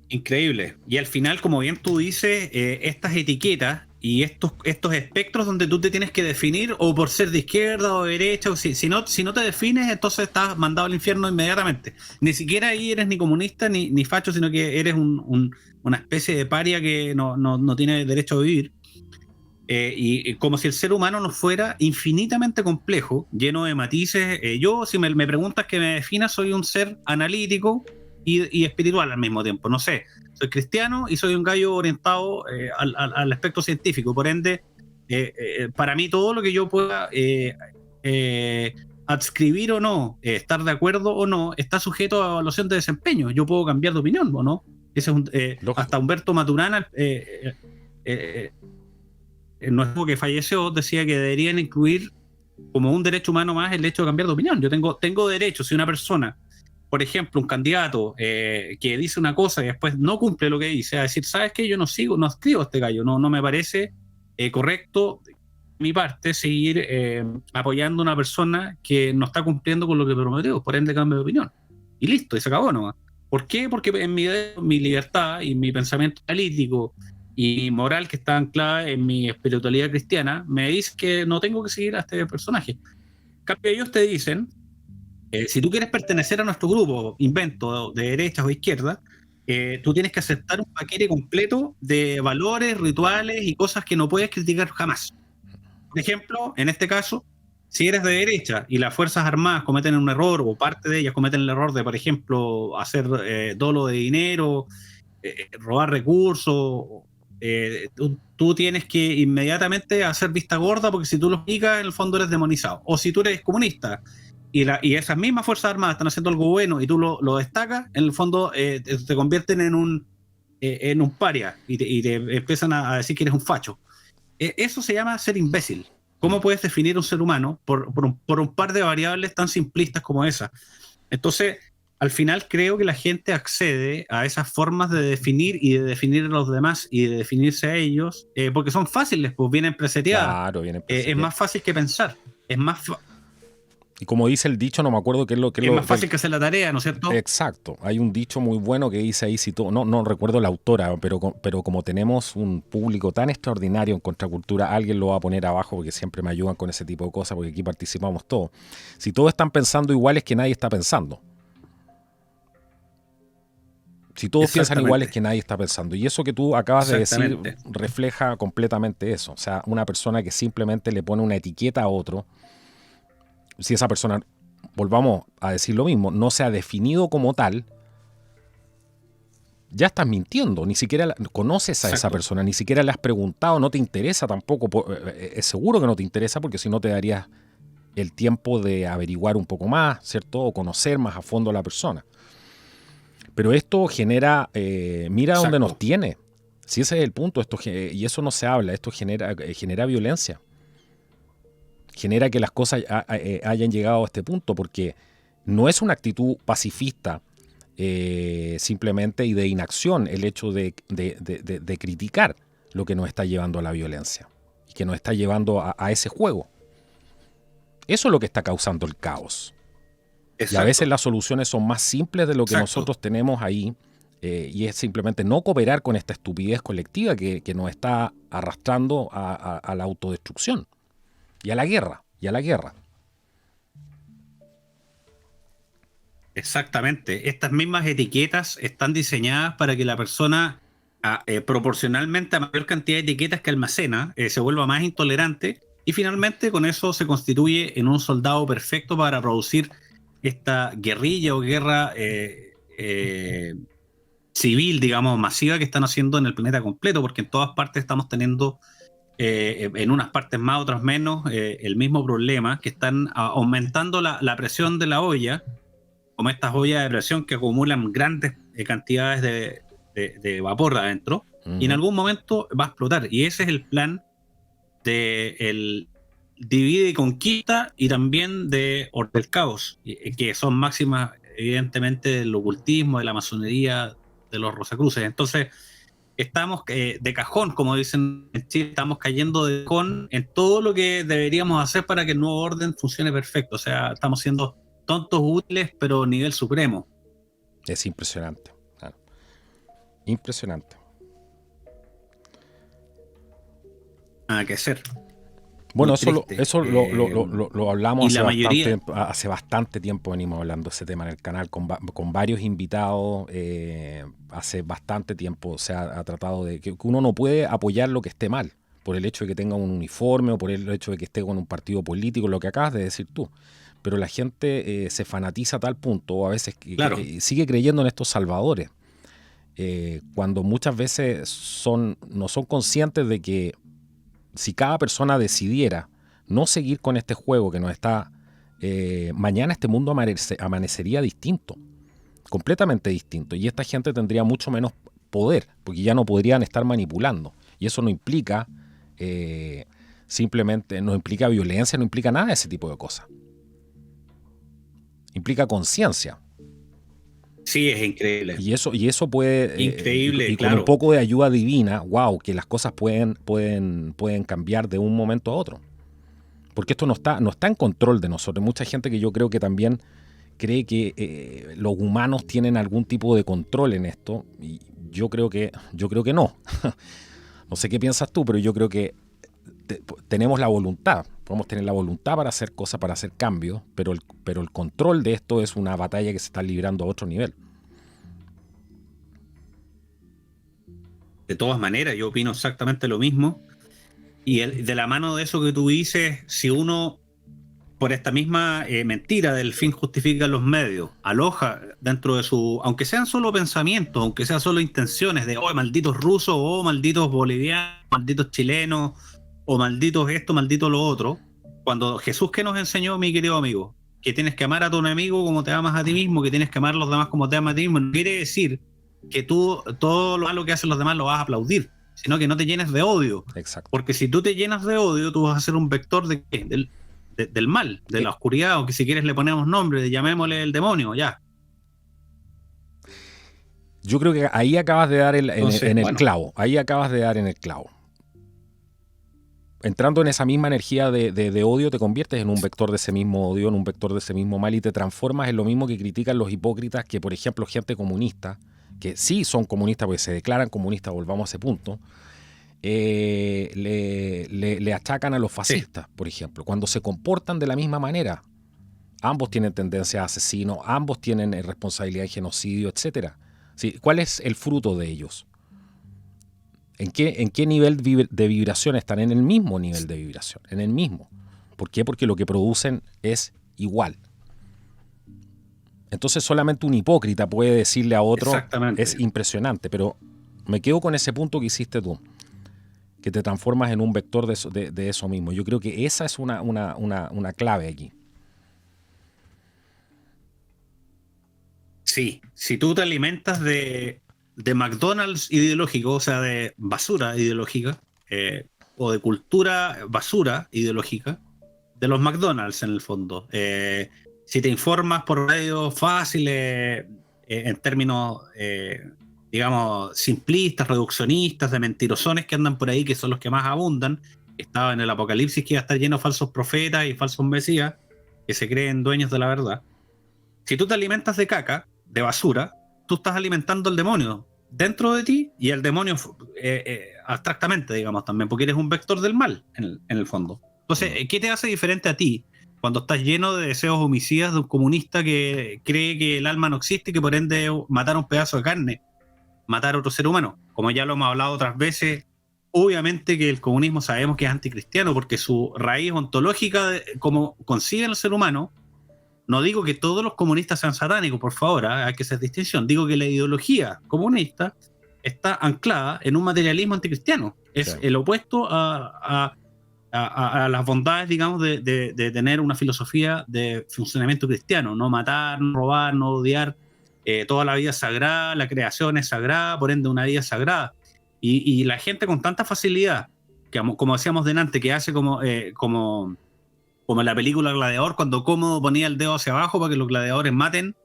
Increíble. Y al final, como bien tú dices, estas etiquetas y estos espectros donde tú te tienes que definir o por ser de izquierda o de derecha, o si no te defines, entonces estás mandado al infierno inmediatamente. Ni siquiera ahí eres ni comunista ni facho, sino que eres una especie de paria que no tiene derecho a vivir. Y como si el ser humano no fuera infinitamente complejo, lleno de matices. Yo, si me preguntas que me defina, soy un ser analítico y espiritual al mismo tiempo. No sé, soy cristiano y soy un gallo orientado al aspecto científico. Por ende, para mí todo lo que yo pueda adscribir o no, estar de acuerdo o no, está sujeto a evaluación de desempeño. Yo puedo cambiar de opinión, ¿o no? Ese es hasta Humberto Maturana, nuestro que falleció, decía que deberían incluir como un derecho humano más el hecho de cambiar de opinión. Yo tengo derecho, si una persona, por ejemplo, un candidato que dice una cosa y después no cumple lo que dice, a decir, ¿sabes qué? Yo no escribo a este gallo, no me parece correcto de mi parte seguir apoyando a una persona que no está cumpliendo con lo que prometió, por ende cambio de opinión. Y listo, y se acabó nomás. ¿Por qué? Porque en mi libertad y mi pensamiento analítico y moral que está anclada en mi espiritualidad cristiana, me dice que no tengo que seguir a este personaje. En cambio, ellos te dicen Si tú quieres pertenecer a nuestro grupo, invento, de derechas o izquierda, tú tienes que aceptar un paquete completo de valores, rituales y cosas que no puedes criticar jamás. Por ejemplo, en este caso, si eres de derecha y las Fuerzas Armadas cometen un error o parte de ellas cometen el error de, por ejemplo, hacer dolo de dinero, robar recursos, tú tienes que inmediatamente hacer vista gorda porque si tú lo explicas, en el fondo eres demonizado. O si tú eres comunista y esas mismas Fuerzas Armadas están haciendo algo bueno y tú lo destacas, en el fondo te convierten en un paria y te empiezan a decir que eres un facho. Eso se llama ser imbécil. ¿Cómo puedes definir un ser humano por un par de variables tan simplistas como esa? Entonces, al final creo que la gente accede a esas formas de definir y de definir a los demás y de definirse a ellos, porque son fáciles, pues vienen preseteadas. Claro, vienen Es preseteadas. más fácil que pensar. Y como dice el dicho, no me acuerdo qué es lo que Es más fácil que hacer la tarea, ¿no es cierto? Exacto. Hay un dicho muy bueno que dice ahí, si tú, no recuerdo la autora, pero como tenemos un público tan extraordinario en Contracultura, alguien lo va a poner abajo porque siempre me ayudan con ese tipo de cosas, porque aquí participamos todos. Si todos están pensando igual es que nadie está pensando. Si todos piensan igual es que nadie está pensando. Y eso que tú acabas de decir refleja completamente eso. O sea, una persona que simplemente le pone una etiqueta a otro, si esa persona, volvamos a decir lo mismo, no se ha definido como tal, ya estás mintiendo. Ni siquiera conoces a esa persona, ni siquiera le has preguntado, no te interesa tampoco. Es seguro que no te interesa porque si no te darías el tiempo de averiguar un poco más, ¿cierto? O conocer más a fondo a la persona. Pero esto genera, mira dónde nos tiene. Si ese es el punto, y eso no se habla, esto genera violencia. Genera que las cosas hayan llegado a este punto, porque no es una actitud pacifista simplemente y de inacción el hecho de criticar lo que nos está llevando a la violencia y que nos está llevando a ese juego. Eso es lo que está causando el caos. Exacto. Y a veces las soluciones son más simples de lo que nosotros tenemos ahí, y es simplemente no cooperar con esta estupidez colectiva que nos está arrastrando a la autodestrucción y a la guerra. Exactamente. Estas mismas etiquetas están diseñadas para que la persona, proporcionalmente a mayor cantidad de etiquetas que almacena, se vuelva más intolerante y finalmente con eso se constituye en un soldado perfecto para producir esta guerrilla o guerra civil, digamos, masiva que están haciendo en el planeta completo, porque en todas partes estamos teniendo, en unas partes más, otras menos, el mismo problema, que están aumentando la presión de la olla, como estas ollas de presión que acumulan grandes cantidades de vapor adentro, y en algún momento va a explotar. Y ese es el plan del divide y conquista y también del caos, que son máximas, evidentemente, del ocultismo, de la masonería, de los Rosacruces. Entonces, estamos de cajón, como dicen en Chile, estamos cayendo de cajón en todo lo que deberíamos hacer para que el nuevo orden funcione perfecto. O sea, estamos siendo tontos útiles, pero nivel supremo. Es impresionante. Claro. Impresionante. Nada que hacer. Bueno, eso lo hablamos hace bastante tiempo, venimos hablando de ese tema en el canal con varios invitados, hace bastante tiempo se ha tratado de que uno no puede apoyar lo que esté mal, por el hecho de que tenga un uniforme o por el hecho de que esté con un partido político, lo que acabas de decir tú. Pero la gente se fanatiza a tal punto, o a veces que sigue creyendo en estos salvadores, cuando muchas veces no son conscientes de que si cada persona decidiera no seguir con este juego que nos está... mañana este mundo amanecería distinto, completamente distinto, y esta gente tendría mucho menos poder, porque ya no podrían estar manipulando. Y eso no implica simplemente, no implica violencia, no implica nada de ese tipo de cosas. Implica conciencia. Sí, es increíble. Y eso puede... Increíble, y con un poco de ayuda divina, wow, que las cosas pueden cambiar de un momento a otro. Porque esto no está en control de nosotros. Mucha gente que yo creo que también cree que los humanos tienen algún tipo de control en esto. Y yo creo que no. No sé qué piensas tú, pero yo creo que tenemos la voluntad. Podemos tener la voluntad para hacer cosas, para hacer cambios, pero el control de esto es una batalla que se está librando a otro nivel. De todas maneras, yo opino exactamente lo mismo. Y de la mano de eso que tú dices, si uno, por esta misma mentira del fin justifica los medios, aloja dentro de su, aunque sean solo pensamientos, aunque sean solo intenciones de, oh, malditos rusos, oh, malditos bolivianos, malditos chilenos, o malditos esto, malditos lo otro, cuando Jesús, que nos enseñó, mi querido amigo, que tienes que amar a tu enemigo como te amas a ti mismo, que tienes que amar a los demás como te amas a ti mismo, no quiere decir que tú todo lo malo que hacen los demás lo vas a aplaudir, sino que no te llenes de odio. Exacto. Porque si tú te llenas de odio, tú vas a ser un vector de ¿qué? Del mal, de la oscuridad, o que si quieres le ponemos nombre, llamémosle el demonio, ya. Yo creo que ahí acabas de dar Entonces, en el bueno, clavo. Ahí acabas de dar en el clavo. Entrando en esa misma energía de odio, te conviertes en un vector de ese mismo odio, en un vector de ese mismo mal, y te transformas en lo mismo que critican los hipócritas, que por ejemplo gente comunista, que sí son comunistas porque se declaran comunistas, volvamos a ese punto, le achacan a los fascistas, por ejemplo, cuando se comportan de la misma manera. Ambos tienen tendencia a asesinos, ambos tienen responsabilidad de genocidio, etc. ¿Sí? ¿Cuál es el fruto de ellos? ¿En qué nivel de vibración están? En el mismo nivel de vibración, en el mismo. ¿Por qué? Porque lo que producen es igual. Entonces solamente un hipócrita puede decirle a otro, es impresionante, pero me quedo con ese punto que hiciste tú, que te transformas en un vector de eso mismo. Yo creo que esa es una clave aquí. Sí, si tú te alimentas de McDonald's ideológico, o sea, de basura ideológica, o de cultura basura ideológica, de los McDonald's en el fondo. Si te informas por medios fáciles, en términos, digamos, simplistas, reduccionistas, de mentirosones que andan por ahí, que son los que más abundan, estaba en el apocalipsis que iba a estar lleno de falsos profetas y falsos mesías, que se creen dueños de la verdad. Si tú te alimentas de caca, de basura, tú estás alimentando al demonio dentro de ti, y el demonio abstractamente, digamos, también, porque eres un vector del mal en el fondo. Entonces, ¿qué te hace diferente a ti cuando estás lleno de deseos homicidas de un comunista que cree que el alma no existe y que por ende matar un pedazo de carne, matar a otro ser humano? Como ya lo hemos hablado otras veces, obviamente que el comunismo sabemos que es anticristiano, porque su raíz ontológica, como conciben el ser humano, no digo que todos los comunistas sean satánicos, por favor, hay que hacer distinción. Digo que la ideología comunista está anclada en un materialismo anticristiano. Es claro, el opuesto a las bondades, digamos, de tener una filosofía de funcionamiento cristiano. No matar, no robar, no odiar. Toda la vida es sagrada, la creación es sagrada, por ende una vida es sagrada. Y la gente con tanta facilidad, que, como decíamos delante, que hace como en la película Gladiador, cuando Cómodo ponía el dedo hacia abajo para que los gladiadores maten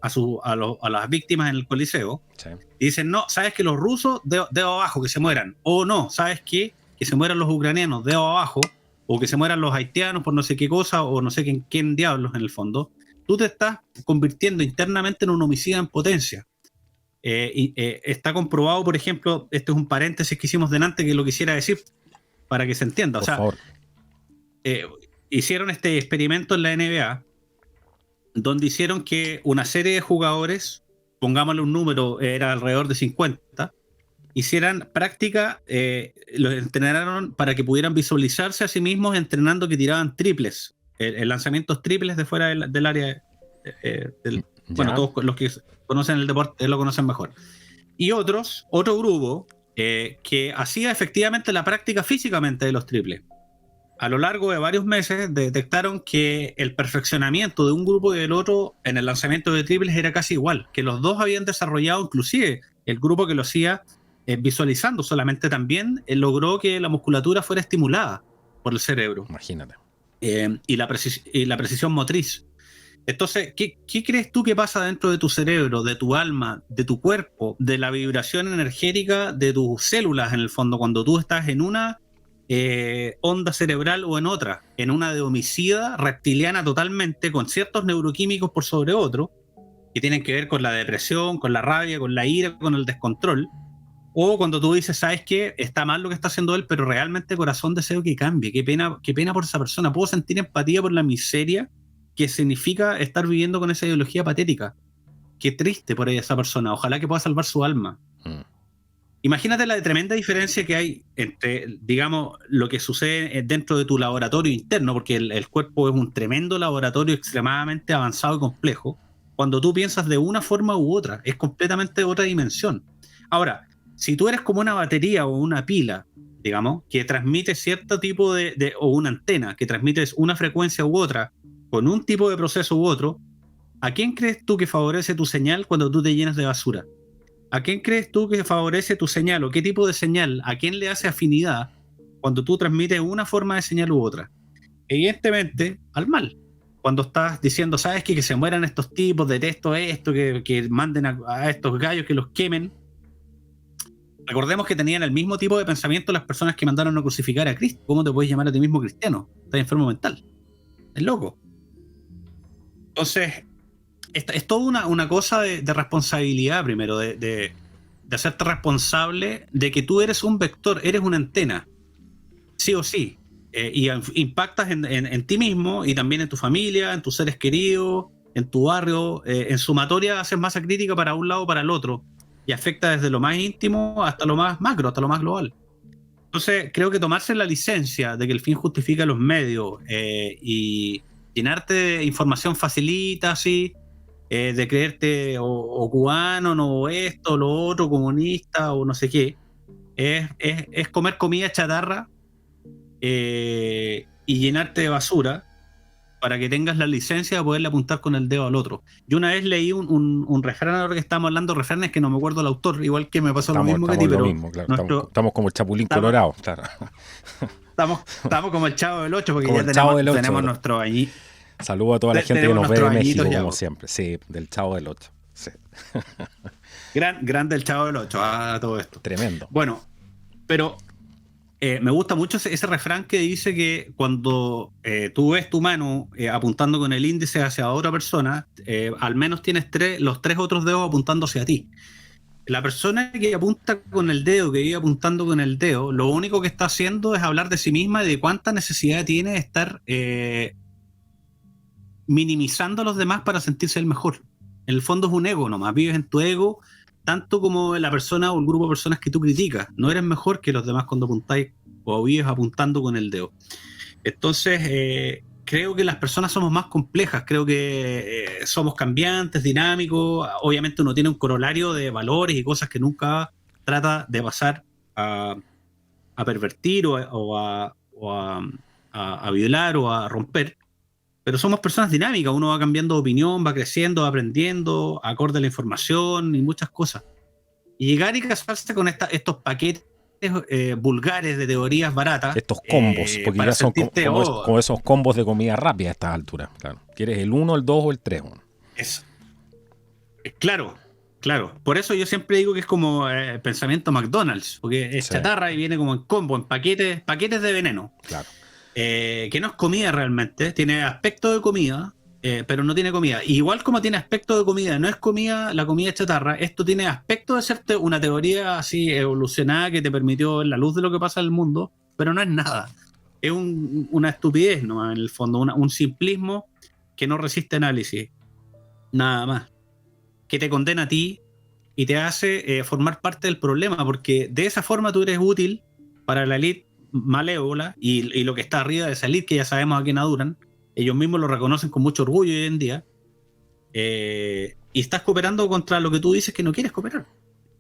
a las víctimas en el Coliseo. Sí. Y dicen, no, ¿sabes que los rusos, dedo abajo, que se mueran? O no, ¿sabes qué? Que se mueran los ucranianos, dedo abajo, o que se mueran los haitianos por no sé qué cosa, o no sé quién diablos en el fondo. Tú te estás convirtiendo internamente en un homicida en potencia. Está comprobado, por ejemplo, este es un paréntesis que hicimos delante que lo quisiera decir para que se entienda. Por favor. Hicieron este experimento en la NBA donde hicieron que una serie de jugadores, pongámosle un número, era alrededor de 50, hicieran práctica, los entrenaron para que pudieran visualizarse a sí mismos entrenando que tiraban triples, lanzamientos triples de fuera del área. Bueno, todos los que conocen el deporte lo conocen mejor. Y otro grupo que hacía efectivamente la práctica físicamente de los triples. A lo largo de varios meses detectaron que el perfeccionamiento de un grupo y del otro en el lanzamiento de triples era casi igual, que los dos habían desarrollado, inclusive el grupo que lo hacía visualizando solamente también logró que la musculatura fuera estimulada por el cerebro. Imagínate. Y la precisión motriz. Entonces, ¿qué crees tú que pasa dentro de tu cerebro, de tu alma, de tu cuerpo, de la vibración energética de tus células en el fondo, cuando tú estás en una onda cerebral o en otra, en una de homicida reptiliana totalmente, con ciertos neuroquímicos por sobre otro, que tienen que ver con la depresión, con la rabia, con la ira, con el descontrol? O cuando tú dices, ¿sabes qué? Está mal lo que está haciendo él, pero realmente de corazón deseo que cambie. Qué pena por esa persona. Puedo sentir empatía por la miseria que significa estar viviendo con esa ideología patética. Qué triste por esa persona. Ojalá que pueda salvar su alma. Mm. Imagínate la tremenda diferencia que hay entre, digamos, lo que sucede dentro de tu laboratorio interno, porque el cuerpo es un tremendo laboratorio extremadamente avanzado y complejo. Cuando tú piensas de una forma u otra, es completamente otra dimensión. Ahora, si tú eres como una batería o una pila, digamos, que transmite cierto tipo o una antena, que transmites una frecuencia u otra, con un tipo de proceso u otro, ¿a quién crees tú que favorece tu señal cuando tú te llenas de basura? ¿A quién crees tú que favorece tu señal o qué tipo de señal? ¿A quién le hace afinidad cuando tú transmites una forma de señal u otra? Evidentemente, al mal. Cuando estás diciendo, ¿sabes qué? Que se mueran estos tipos, detesto esto, que manden a estos gallos, que los quemen. Recordemos que tenían el mismo tipo de pensamiento las personas que mandaron a crucificar a Cristo. ¿Cómo te puedes llamar a ti mismo cristiano? Estás enfermo mental. Es loco. Entonces, es toda una cosa de responsabilidad primero, de hacerte responsable de que tú eres un vector, eres una antena, sí o sí. Y impactas en ti mismo y también en tu familia, en tus seres queridos, en tu barrio. En sumatoria haces masa crítica para un lado o para el otro y afecta desde lo más íntimo hasta lo más macro, hasta lo más global. Entonces, creo que tomarse la licencia de que el fin justifica los medios y llenarte de información facilita, así, de creerte o cubano, no esto, lo otro, comunista o no sé qué, es comer comida chatarra y llenarte de basura para que tengas la licencia de poderle apuntar con el dedo al otro. Yo una vez leí un refrán, ahora que estamos hablando de refranes, que no me acuerdo el autor, igual que me pasó lo mismo que a ti, Lo pero mismo, claro. nuestro, Estamos como el Chapulín estamos, Colorado, claro. estamos como el Chavo del 8, porque Como ya el Chavo del 8. tenemos nuestro añito. Saludo a toda la gente que nos ve de México, como ya, siempre. Sí, del Chavo del 8. Sí. Grande el Chavo del 8, a todo esto. Tremendo. Bueno, pero me gusta mucho ese refrán que dice que cuando tú ves tu mano apuntando con el índice hacia otra persona, al menos tienes los tres otros dedos apuntando hacia ti. La persona que apunta con el dedo, que vive apuntando con el dedo, lo único que está haciendo es hablar de sí misma y de cuánta necesidad tiene de estar minimizando a los demás para sentirse el mejor. En el fondo es un ego nomás, vives en tu ego tanto como la persona o el grupo de personas que tú criticas. No eres mejor que los demás cuando apuntáis o vives apuntando con el dedo. Entonces, creo que las personas somos más complejas, creo que somos cambiantes, dinámicos. Obviamente uno tiene un corolario de valores y cosas que nunca trata de pasar a pervertir a violar o a romper. Pero somos personas dinámicas, uno va cambiando de opinión, va creciendo, va aprendiendo, acorde a la información y muchas cosas. Y llegar y casarse con estos paquetes vulgares de teorías baratas. Estos combos, porque para ya son sentirte, como esos combos de comida rápida a estas alturas. Claro. ¿Quieres el 1, el 2 o el 3? Claro. Por eso yo siempre digo que es como pensamiento McDonald's, porque es chatarra y viene como en combo, en paquetes de veneno. Claro. Que no es comida realmente, tiene aspecto de comida, pero no tiene comida. Igual como tiene aspecto de comida, no es comida, la comida chatarra, esto tiene aspecto de ser una teoría así evolucionada que te permitió ver la luz de lo que pasa en el mundo, pero no es nada. Es una estupidez, ¿no? En el fondo, un simplismo que no resiste análisis. Nada más. Que te condena a ti y te hace formar parte del problema, porque de esa forma tú eres útil para la élite malévola y lo que está arriba de esa élite, que ya sabemos a quién adoran. Ellos mismos lo reconocen con mucho orgullo hoy en día. Y estás cooperando contra lo que tú dices que no quieres cooperar.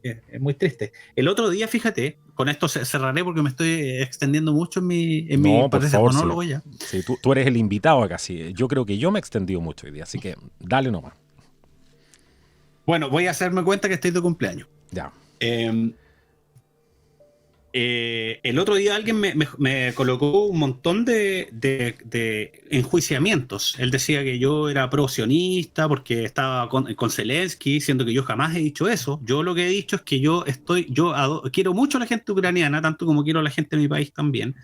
Es muy triste. El otro día, fíjate, con esto cerraré porque me estoy extendiendo mucho en mi por favor, monólogo sí. ya. Sí, tú eres el invitado acá, sí. Yo creo que yo me he extendido mucho hoy día, así que dale nomás. Bueno, voy a hacerme cuenta que estoy de cumpleaños. Ya. El otro día alguien me colocó un montón de enjuiciamientos. Él decía que yo era pro-sionista porque estaba con Zelensky, siendo que yo jamás he dicho eso. Yo lo que he dicho es que quiero mucho a la gente ucraniana, tanto como quiero a la gente de mi país también,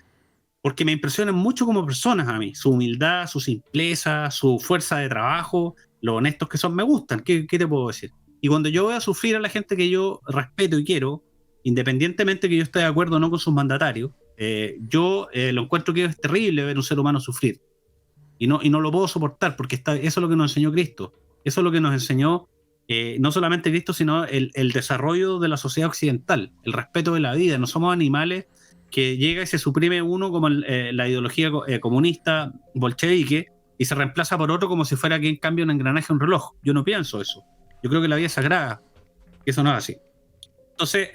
porque me impresionan mucho como personas a mí. Su humildad, su simpleza, su fuerza de trabajo, lo honestos que son, me gustan. ¿Qué te puedo decir? Y cuando yo voy a sufrir a la gente que yo respeto y quiero, independientemente que yo esté de acuerdo o no con sus mandatarios, yo lo encuentro que es terrible ver un ser humano sufrir. Y no lo puedo soportar, porque eso es lo que nos enseñó Cristo. Eso es lo que nos enseñó no solamente Cristo, sino el desarrollo de la sociedad occidental, el respeto de la vida. No somos animales que llega y se suprime uno como la ideología comunista bolchevique y se reemplaza por otro como si fuera que cambia un engranaje a un reloj. Yo no pienso eso. Yo creo que la vida es sagrada, que eso no es así. Entonces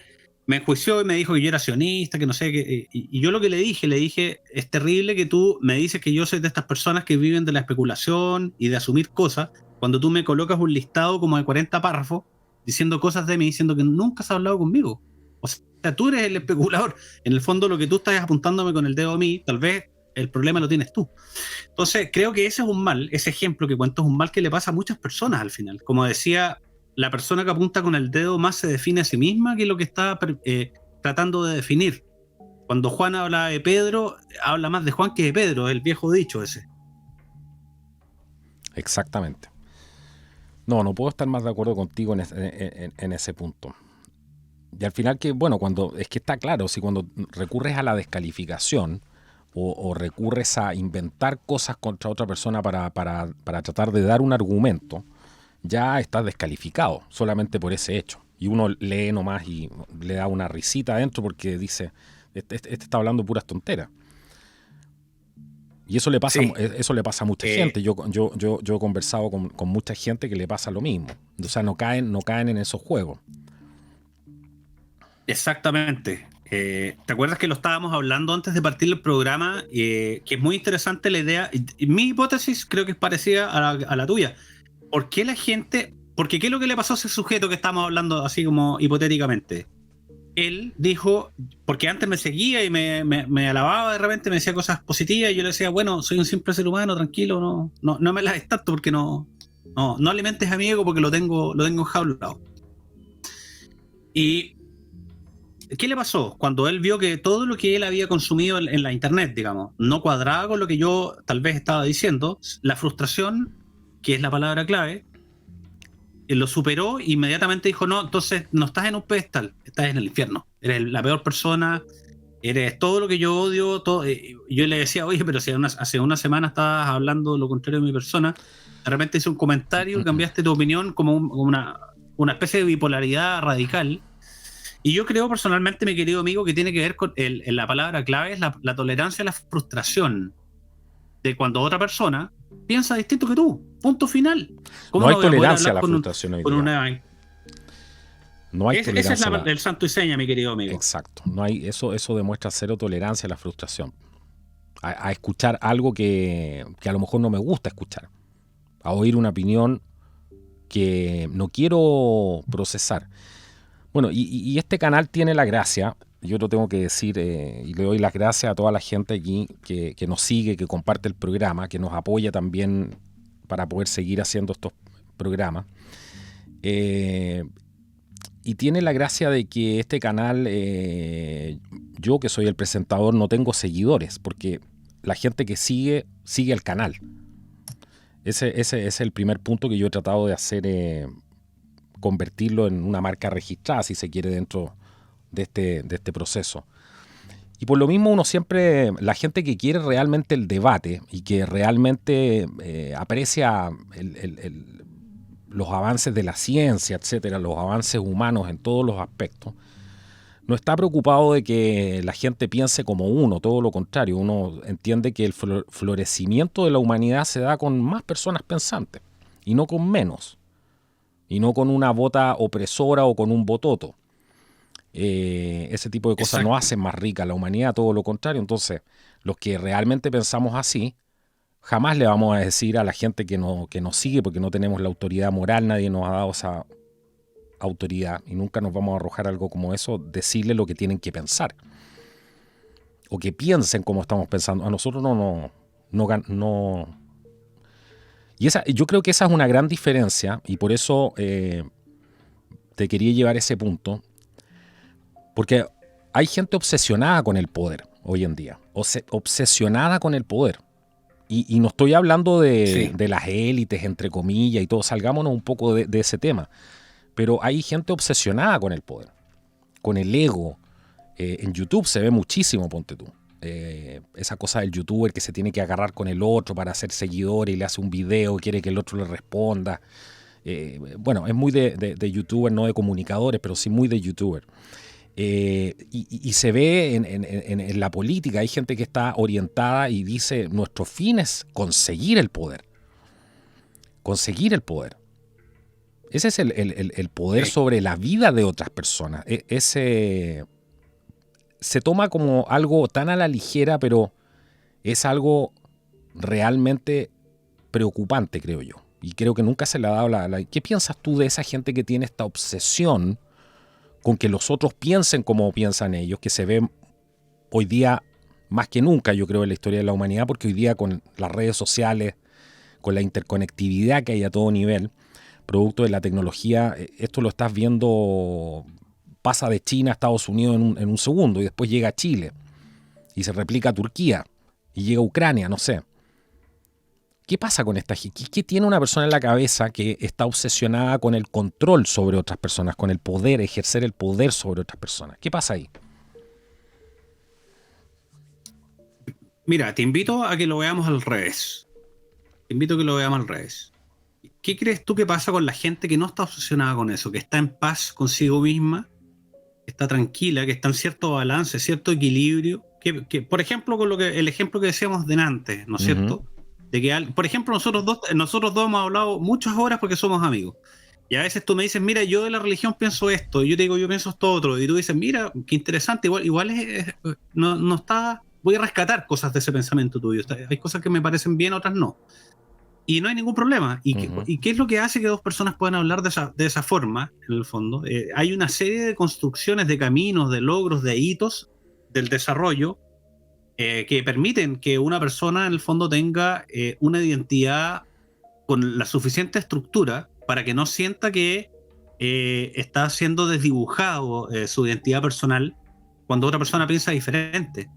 me enjuició y me dijo que yo era sionista, que no sé qué. Y yo lo que le dije, es terrible que tú me dices que yo soy de estas personas que viven de la especulación y de asumir cosas, cuando tú me colocas un listado como de 40 párrafos diciendo cosas de mí, diciendo que nunca has hablado conmigo. O sea, tú eres el especulador. En el fondo, lo que tú estás apuntándome con el dedo a mí, tal vez el problema lo tienes tú. Entonces, creo que ese es un mal, ese ejemplo que cuento es un mal que le pasa a muchas personas al final. Como decía, la persona que apunta con el dedo más se define a sí misma que lo que está tratando de definir. Cuando Juan habla de Pedro, habla más de Juan que de Pedro, el viejo dicho ese. Exactamente. No puedo estar más de acuerdo contigo en ese punto. Y al final es que está claro, si cuando recurres a la descalificación o recurres a inventar cosas contra otra persona para tratar de dar un argumento, ya estás descalificado solamente por ese hecho. Y uno lee nomás y le da una risita adentro porque dice, este está hablando puras tonteras. Y eso le pasa, sí. Eso le pasa a mucha gente. Yo he conversado con mucha gente que le pasa lo mismo. O sea, no caen en esos juegos. Exactamente. ¿Te acuerdas que lo estábamos hablando antes de partir el programa? Que es muy interesante la idea. Y mi hipótesis creo que es parecida a la tuya. ¿Por qué la gente...? Porque ¿qué es lo que le pasó a ese sujeto que estamos hablando así como hipotéticamente? Él dijo, porque antes me seguía y me alababa de repente, me decía cosas positivas y yo le decía, bueno, soy un simple ser humano, tranquilo, no me las des tanto porque no alimentes a mi ego porque lo tengo enjaulado. Y ¿qué le pasó? Cuando él vio que todo lo que él había consumido en la internet, digamos, no cuadraba con lo que yo tal vez estaba diciendo, la frustración, que es la palabra clave, él lo superó e inmediatamente dijo, no, entonces no estás en un pedestal, estás en el infierno. Eres la peor persona, eres todo lo que yo odio. Yo le decía, oye, pero si hace una semana estabas hablando lo contrario de mi persona, de repente hice un comentario y cambiaste tu opinión como una especie de bipolaridad radical. Y yo creo personalmente, mi querido amigo, que tiene que ver con la palabra clave es la tolerancia a la frustración de cuando otra persona piensa distinto que tú. Punto final. No hay tolerancia a la frustración hoy día. No hay tolerancia. Ese es el santo y seña, mi querido amigo. Exacto. No hay, eso demuestra cero tolerancia a la frustración. A escuchar algo que a lo mejor no me gusta escuchar. A oír una opinión que no quiero procesar. Bueno, y este canal tiene la gracia, yo lo tengo que decir, y le doy las gracias a toda la gente aquí que nos sigue, que comparte el programa, que nos apoya también para poder seguir haciendo estos programas. Y tiene la gracia de que este canal, yo que soy el presentador, no tengo seguidores, porque la gente que sigue el canal. Ese es el primer punto que yo he tratado de hacer, convertirlo en una marca registrada, si se quiere, dentro de este proceso. Y por lo mismo uno siempre, la gente que quiere realmente el debate y que realmente aprecia los avances de la ciencia, etcétera, los avances humanos en todos los aspectos, no está preocupado de que la gente piense como uno, todo lo contrario. Uno entiende que el florecimiento de la humanidad se da con más personas pensantes y no con menos. Y no con una bota opresora o con un bototo. Ese tipo de cosas Exacto. no hacen más rica la humanidad, todo lo contrario. Entonces, los que realmente pensamos así, jamás le vamos a decir a la gente que nos sigue, porque no tenemos la autoridad moral, nadie nos ha dado esa autoridad, y nunca nos vamos a arrojar algo como eso, decirle lo que tienen que pensar. O que piensen como estamos pensando. A nosotros no. Y yo creo que esa es una gran diferencia, y por eso te quería llevar a ese punto, porque hay gente obsesionada con el poder hoy en día, obsesionada con el poder. Y no estoy hablando de las élites, entre comillas, y todo, salgámonos un poco de ese tema, pero hay gente obsesionada con el poder, con el ego. En YouTube se ve muchísimo, ponte tú. Esa cosa del youtuber que se tiene que agarrar con el otro para hacer seguidor y le hace un video, quiere que el otro le responda. Bueno, es muy de youtuber, no de comunicadores, pero sí muy de youtuber. Y se ve en la política, hay gente que está orientada y dice, nuestro fin es conseguir el poder. Conseguir el poder. Ese es el poder sobre la vida de otras personas. Ese se toma como algo tan a la ligera, pero es algo realmente preocupante, creo yo. Y creo que nunca se le ha dado ¿Qué piensas tú de esa gente que tiene esta obsesión con que los otros piensen como piensan ellos, que se ve hoy día más que nunca, yo creo, en la historia de la humanidad, porque hoy día con las redes sociales, con la interconectividad que hay a todo nivel, producto de la tecnología, esto lo estás viendo, pasa de China a Estados Unidos en un segundo, y después llega a Chile, y se replica a Turquía, y llega a Ucrania, no sé. ¿Qué pasa con esta gente? ¿Qué tiene una persona en la cabeza que está obsesionada con el control sobre otras personas, con el poder, ejercer el poder sobre otras personas? ¿Qué pasa ahí? Mira, te invito a que lo veamos al revés. Te invito a que lo veamos al revés. ¿Qué crees tú que pasa con la gente que no está obsesionada con eso, que está en paz consigo misma, que está tranquila, que está en cierto balance, cierto equilibrio? Que por ejemplo, con el ejemplo que decíamos delante, ¿no es cierto? De que, por ejemplo, nosotros dos hemos hablado muchas horas porque somos amigos. Y a veces tú me dices, mira, yo de la religión pienso esto, y yo te digo, yo pienso esto otro, y tú dices, mira, qué interesante, igual no está, voy a rescatar cosas de ese pensamiento tuyo. Hay cosas que me parecen bien, otras no. Y no hay ningún problema. ¿Y qué es lo que hace que dos personas puedan hablar de esa forma, en el fondo? Hay una serie de construcciones, de caminos, de logros, de hitos del desarrollo que permiten que una persona, en el fondo, tenga una identidad con la suficiente estructura para que no sienta que está siendo desdibujado su identidad personal cuando otra persona piensa diferente.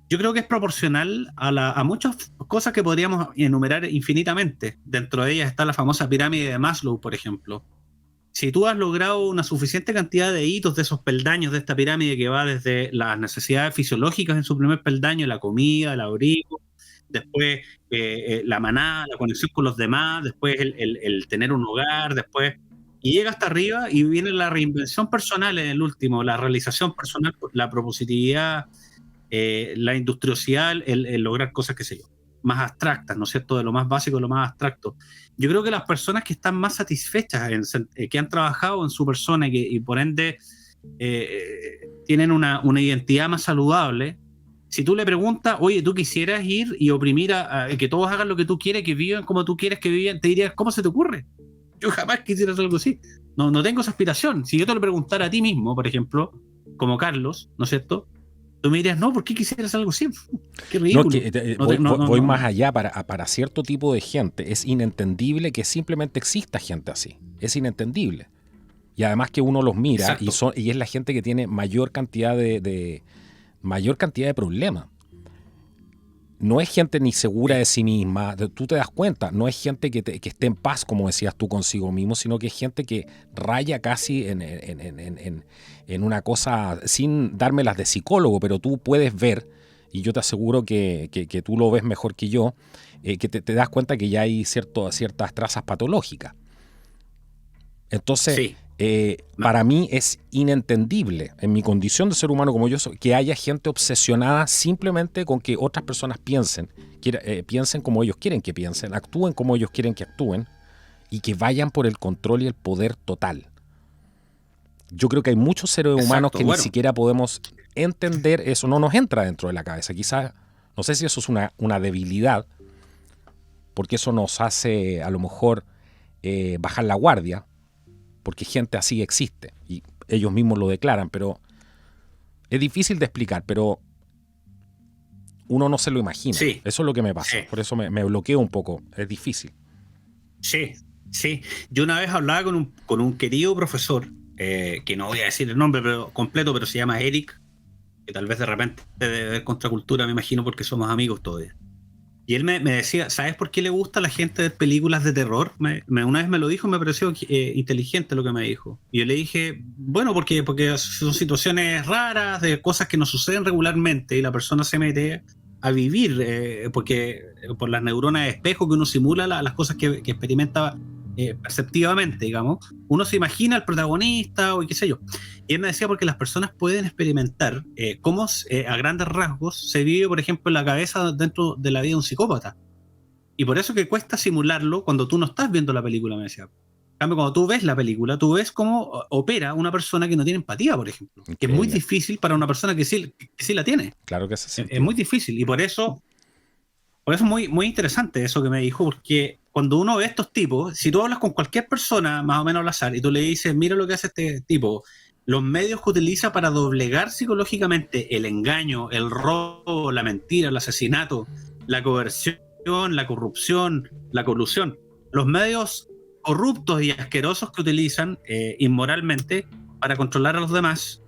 Yo creo que es proporcional a muchas cosas que podríamos enumerar infinitamente. Dentro de ellas está la famosa pirámide de Maslow, por ejemplo. Si tú has logrado una suficiente cantidad de hitos de esos peldaños de esta pirámide que va desde las necesidades fisiológicas en su primer peldaño, la comida, el abrigo, después la manada, la conexión con los demás, después el tener un hogar, después... Y llega hasta arriba y viene la reinvención personal en el último, la realización personal, la propositividad, la industriosidad, el lograr cosas, qué sé yo, más abstractas, ¿no es cierto? De lo más básico a lo más abstracto. Yo creo que las personas que están más satisfechas, que han trabajado en su persona y por ende tienen una identidad más saludable, si tú le preguntas, oye, ¿tú quisieras ir y oprimir a que todos hagan lo que tú quieres, que vivan como tú quieres que vivan? Te dirías, ¿cómo se te ocurre? Yo jamás quisiera hacer algo así. No tengo esa aspiración. Si yo te lo preguntara a ti mismo, por ejemplo, como Carlos, ¿no es cierto? Tú me dirías, no, ¿por qué quisieras algo así? Qué ridículo. Voy más allá. Para cierto tipo de gente es inentendible que simplemente exista gente así. Es inentendible. Y además que uno los mira y es la gente que tiene mayor cantidad de problemas. No es gente ni segura de sí misma, tú te das cuenta, no es gente que esté en paz, como decías tú, consigo mismo, sino que es gente que raya casi en una cosa, sin dármelas de psicólogo, pero tú puedes ver, y yo te aseguro que tú lo ves mejor que yo, que te das cuenta que ya hay ciertas trazas patológicas. Entonces, sí. Para mí es inentendible, en mi condición de ser humano como yo soy, que haya gente obsesionada simplemente con que otras personas piensen como ellos quieren que piensen, actúen como ellos quieren que actúen y que vayan por el control y el poder total. Yo creo que hay muchos seres humanos que ni siquiera podemos entender eso, no nos entra dentro de la cabeza. Quizás, no sé si eso es una debilidad, porque eso nos hace a lo mejor bajar la guardia, porque gente así existe y ellos mismos lo declaran, pero es difícil de explicar, pero uno no se lo imagina. Sí. Eso es lo que me pasa, sí. Por eso me bloqueo un poco, es difícil. Sí. Yo una vez hablaba con un querido profesor, que no voy a decir el nombre completo, pero se llama Eric, que tal vez de repente debe ver Contracultura, me imagino, porque somos amigos todavía. Y él me decía, ¿sabes por qué le gusta a la gente ver películas de terror? Una vez me lo dijo, me pareció inteligente lo que me dijo. Y yo le dije, bueno, porque son situaciones raras, de cosas que no suceden regularmente, y la persona se mete a vivir, porque por las neuronas de espejo que uno simula las cosas que experimenta perceptivamente, digamos, uno se imagina al protagonista o qué sé yo. Y él me decía porque las personas pueden experimentar cómo a grandes rasgos se vive, por ejemplo, en la cabeza dentro de la vida de un psicópata. Y por eso que cuesta simularlo cuando tú no estás viendo la película, me decía. En cambio, cuando tú ves la película, tú ves cómo opera una persona que no tiene empatía, por ejemplo. Que es muy difícil para una persona que sí la tiene. Claro que es muy difícil. Y por eso es muy, muy interesante eso que me dijo, porque cuando uno ve estos tipos, si tú hablas con cualquier persona, más o menos al azar, y tú le dices, mira lo que hace este tipo, los medios que utiliza para doblegar psicológicamente el engaño, el robo, la mentira, el asesinato, la coerción, la corrupción, la colusión, los medios corruptos y asquerosos que utilizan inmoralmente para controlar a los demás,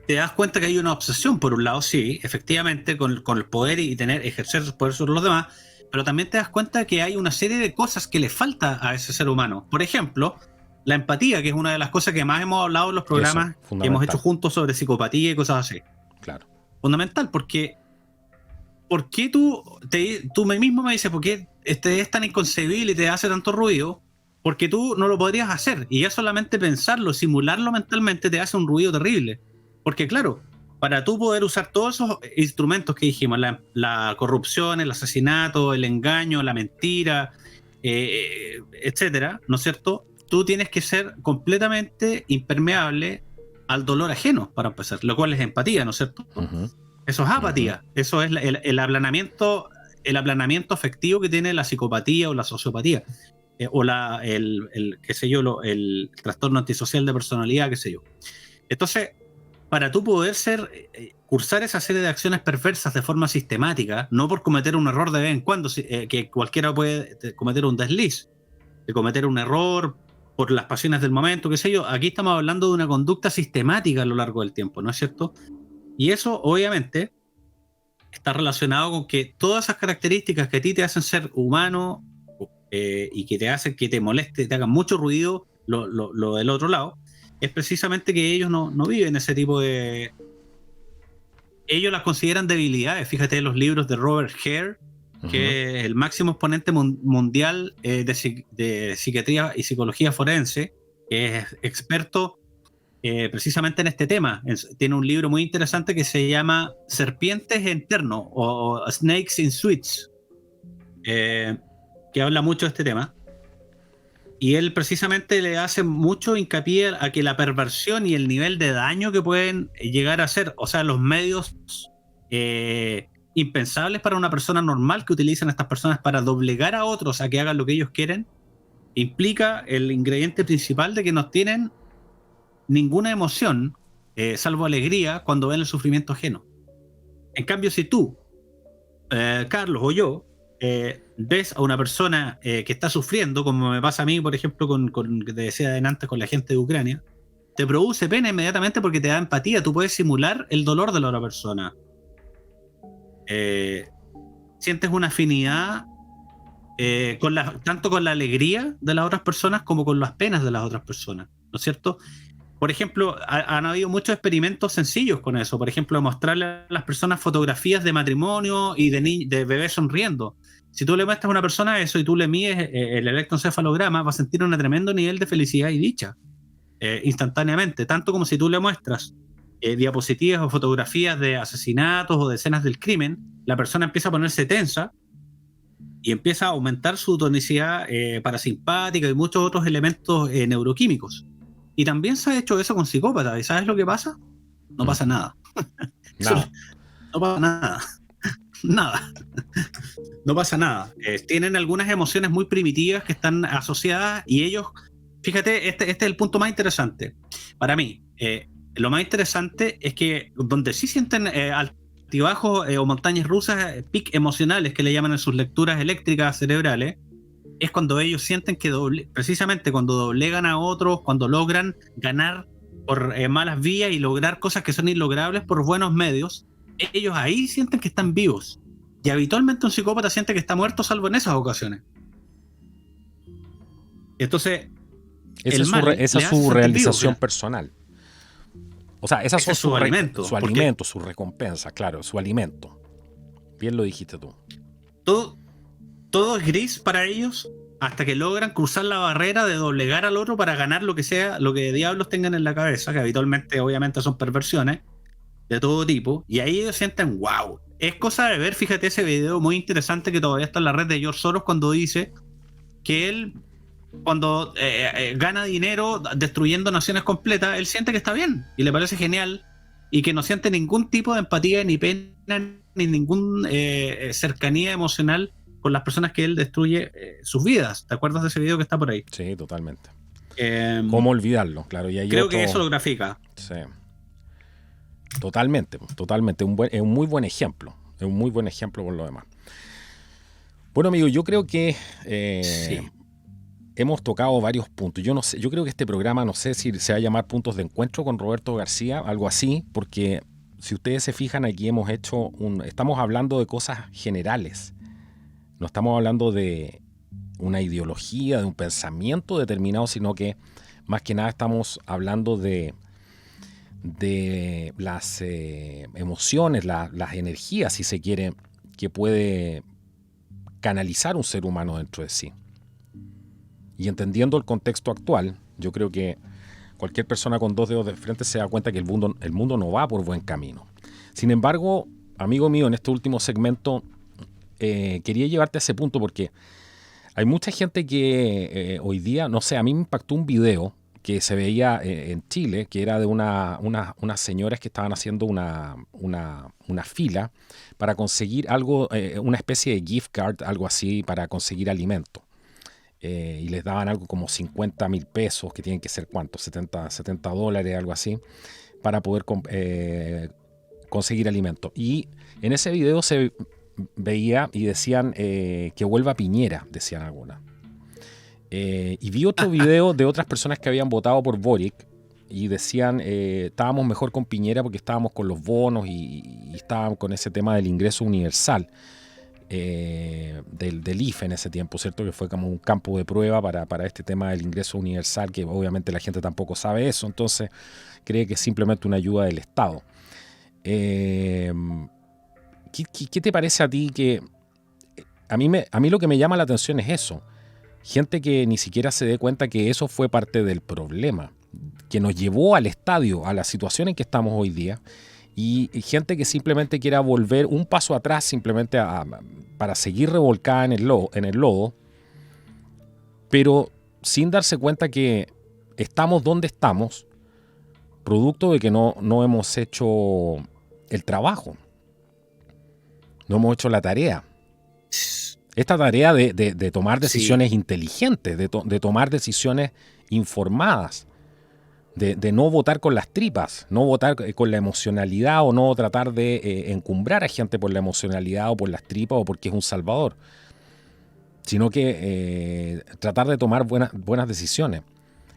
te das cuenta que hay una obsesión, por un lado, sí, efectivamente, con el poder y ejercer poder sobre los demás, pero también te das cuenta que hay una serie de cosas que le falta a ese ser humano. Por ejemplo, la empatía, que es una de las cosas que más hemos hablado en los programas que hemos hecho juntos sobre psicopatía y cosas así. Claro. Fundamental, porque ¿por qué tú mismo me dices, por qué este es tan inconcebible y te hace tanto ruido? Porque tú no lo podrías hacer, y ya solamente pensarlo, simularlo mentalmente te hace un ruido terrible. Porque claro, para tú poder usar todos esos instrumentos que dijimos, la corrupción, el asesinato, el engaño, la mentira, etcétera, ¿no es cierto? Tú tienes que ser completamente impermeable al dolor ajeno, para empezar, lo cual es empatía, ¿no es cierto? Uh-huh. Eso es apatía, eso es el aplanamiento afectivo que tiene la psicopatía o la sociopatía, o qué sé yo, el trastorno antisocial de personalidad, qué sé yo. Entonces, para tú poder cursar esa serie de acciones perversas de forma sistemática, no por cometer un error de vez en cuando, que cualquiera puede cometer un desliz, de cometer un error por las pasiones del momento, qué sé yo, aquí estamos hablando de una conducta sistemática a lo largo del tiempo, ¿no es cierto? Y eso, obviamente, está relacionado con que todas esas características que a ti te hacen ser humano y que te hacen que te moleste, te hagan mucho ruido, lo del otro lado, es precisamente que ellos no viven ese tipo de... Ellos las consideran debilidades. Fíjate en los libros de Robert Hare, uh-huh, que es el máximo exponente mundial de psiquiatría y psicología forense, que es experto precisamente en este tema. Tiene un libro muy interesante que se llama Serpientes en Terno o Snakes in Suits, que habla mucho de este tema. Y él precisamente le hace mucho hincapié a que la perversión y el nivel de daño que pueden llegar a ser, o sea, los medios impensables para una persona normal que utilizan estas personas para doblegar a otros a que hagan lo que ellos quieren, implica el ingrediente principal de que no tienen ninguna emoción, salvo alegría, cuando ven el sufrimiento ajeno. En cambio, si tú, Carlos o yo, ves a una persona que está sufriendo, como me pasa a mí, por ejemplo, con que te decía antes, con la gente de Ucrania, te produce pena inmediatamente porque te da empatía. Tú puedes simular el dolor de la otra persona. Sientes una afinidad tanto con la alegría de las otras personas como con las penas de las otras personas, ¿no es cierto? Por ejemplo, han habido muchos experimentos sencillos con eso. Por ejemplo, mostrarle a las personas fotografías de matrimonio y de bebés sonriendo. Si tú le muestras a una persona eso y tú le mides el electroencefalograma, va a sentir un tremendo nivel de felicidad y dicha instantáneamente. Tanto como si tú le muestras diapositivas o fotografías de asesinatos o de escenas del crimen, la persona empieza a ponerse tensa y empieza a aumentar su tonicidad parasimpática y muchos otros elementos neuroquímicos. Y también se ha hecho eso con psicópatas. ¿Y sabes lo que pasa? No pasa nada. No pasa nada. Nada. No pasa nada. Tienen algunas emociones muy primitivas que están asociadas y ellos... Fíjate, este es el punto más interesante. Para mí, lo más interesante es que donde sí sienten altibajos o montañas rusas, pic emocionales que le llaman en sus lecturas eléctricas cerebrales, es cuando ellos sienten que precisamente cuando doblegan a otros, cuando logran ganar por malas vías y lograr cosas que son inlogrables por buenos medios, ellos ahí sienten que están vivos. Y habitualmente un psicópata siente que está muerto salvo en esas ocasiones. Entonces, Esa el es mal esa es le hace su sentir vivo, realización personal. O sea, esas ese son es su alimento. su alimento, su recompensa, claro, su alimento. Bien lo dijiste tú. Todo es gris para ellos hasta que logran cruzar la barrera de doblegar al otro para ganar lo que sea, lo que diablos tengan en la cabeza, que habitualmente obviamente son perversiones de todo tipo, y ahí ellos sienten wow. Es cosa de ver, fíjate ese video muy interesante que todavía está en la red de George Soros cuando dice que él cuando gana dinero destruyendo naciones completas, él siente que está bien y le parece genial y que no siente ningún tipo de empatía ni pena ni ninguna cercanía emocional con las personas que él destruye sus vidas. ¿Te acuerdas de ese video que está por ahí? Sí, totalmente. ¿Cómo olvidarlo? Claro, y hay creo otro... que eso lo grafica. Sí. Totalmente. Es un muy buen ejemplo. Es un muy buen ejemplo por lo demás. Bueno, amigo, yo creo que Sí. hemos tocado varios puntos. Yo no sé, yo creo que este programa, no sé si se va a llamar Puntos de Encuentro con Roberto García, algo así, porque si ustedes se fijan, aquí estamos hablando de cosas generales. No estamos hablando de una ideología, de un pensamiento determinado, sino que más que nada estamos hablando de las emociones, las energías, si se quiere, que puede canalizar un ser humano dentro de sí. Y entendiendo el contexto actual, yo creo que cualquier persona con dos dedos de frente se da cuenta que el mundo no va por buen camino. Sin embargo, amigo mío, en este último segmento quería llevarte a ese punto porque hay mucha gente que hoy día, no sé, a mí me impactó un video que se veía en Chile, que era de unas señoras que estaban haciendo una fila para conseguir algo, una especie de gift card, algo así, para conseguir alimento. Y les daban algo como 50.000 pesos, que tienen que ser ¿cuánto? $70, algo así, para poder conseguir alimento. Y en ese video se veía y decían que vuelva Piñera, decían algunas. Y vi otro video de otras personas que habían votado por Boric y decían estábamos mejor con Piñera porque estábamos con los bonos y estábamos con ese tema del ingreso universal del IFE en ese tiempo, ¿cierto? Que fue como un campo de prueba para este tema del ingreso universal, que obviamente la gente tampoco sabe eso, entonces cree que es simplemente una ayuda del Estado. ¿Qué te parece a ti? Que a mí lo que me llama la atención es eso. Gente que ni siquiera se dé cuenta que eso fue parte del problema, que nos llevó al estadio, a la situación en que estamos hoy día, y gente que simplemente quiera volver un paso atrás simplemente para seguir revolcada en el lodo, pero sin darse cuenta que estamos donde estamos, producto de que no hemos hecho el trabajo, no hemos hecho la tarea. Esta tarea de tomar decisiones inteligentes, de tomar decisiones informadas, de no votar con las tripas, no votar con la emocionalidad o no tratar de encumbrar a gente por la emocionalidad o por las tripas o porque es un salvador, sino que tratar de tomar buenas decisiones.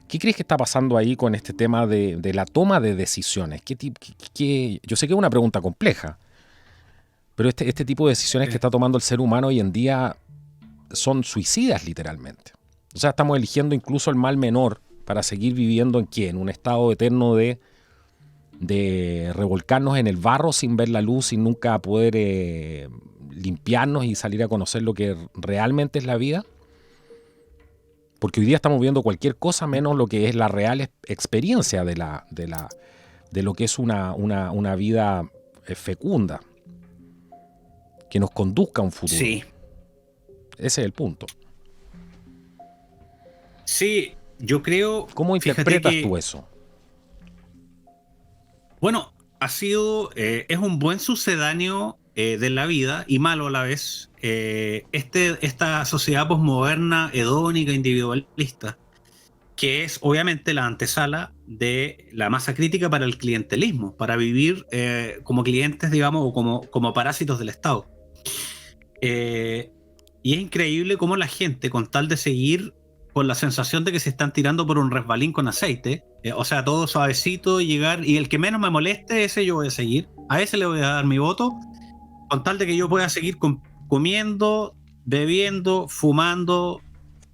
¿Qué crees que está pasando ahí con este tema de la toma de decisiones? Yo sé que es una pregunta compleja, pero este tipo de decisiones que está tomando el ser humano hoy en día son suicidas, literalmente. O sea, estamos eligiendo incluso el mal menor para seguir viviendo en un estado eterno de revolcarnos en el barro sin ver la luz, sin nunca poder limpiarnos y salir a conocer lo que realmente es la vida. Porque hoy día estamos viendo cualquier cosa menos lo que es la real experiencia de lo que es una vida fecunda, que nos conduzca a un futuro. Sí. Ese es el punto. Sí, yo creo... ¿Cómo interpretas tú eso? Bueno, es un buen sucedáneo de la vida y malo a la vez. Esta sociedad posmoderna, hedónica, individualista, que es obviamente la antesala de la masa crítica para el clientelismo, para vivir como clientes, digamos, o como parásitos del Estado. Y es increíble cómo la gente, con tal de seguir con la sensación de que se están tirando por un resbalín con aceite, o sea, todo suavecito, llegar, y el que menos me moleste, ese yo voy a seguir, a ese le voy a dar mi voto, con tal de que yo pueda seguir comiendo, bebiendo, fumando,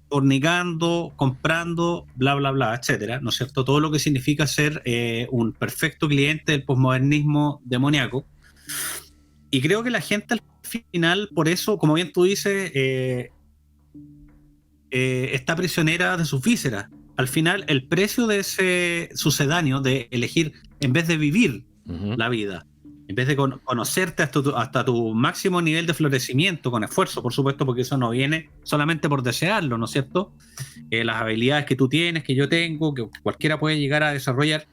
fornicando, comprando, bla, bla, bla, etcétera, ¿no es cierto? Todo lo que significa ser un perfecto cliente del posmodernismo demoníaco. Y creo que la gente al final, por eso, como bien tú dices, está prisionera de sus vísceras. Al final, el precio de ese sucedáneo, de elegir, en vez de vivir la vida, en vez de conocerte hasta tu máximo nivel de florecimiento, con esfuerzo, por supuesto, porque eso no viene solamente por desearlo, ¿no es cierto? Las habilidades que tú tienes, que yo tengo, que cualquiera puede llegar a desarrollar,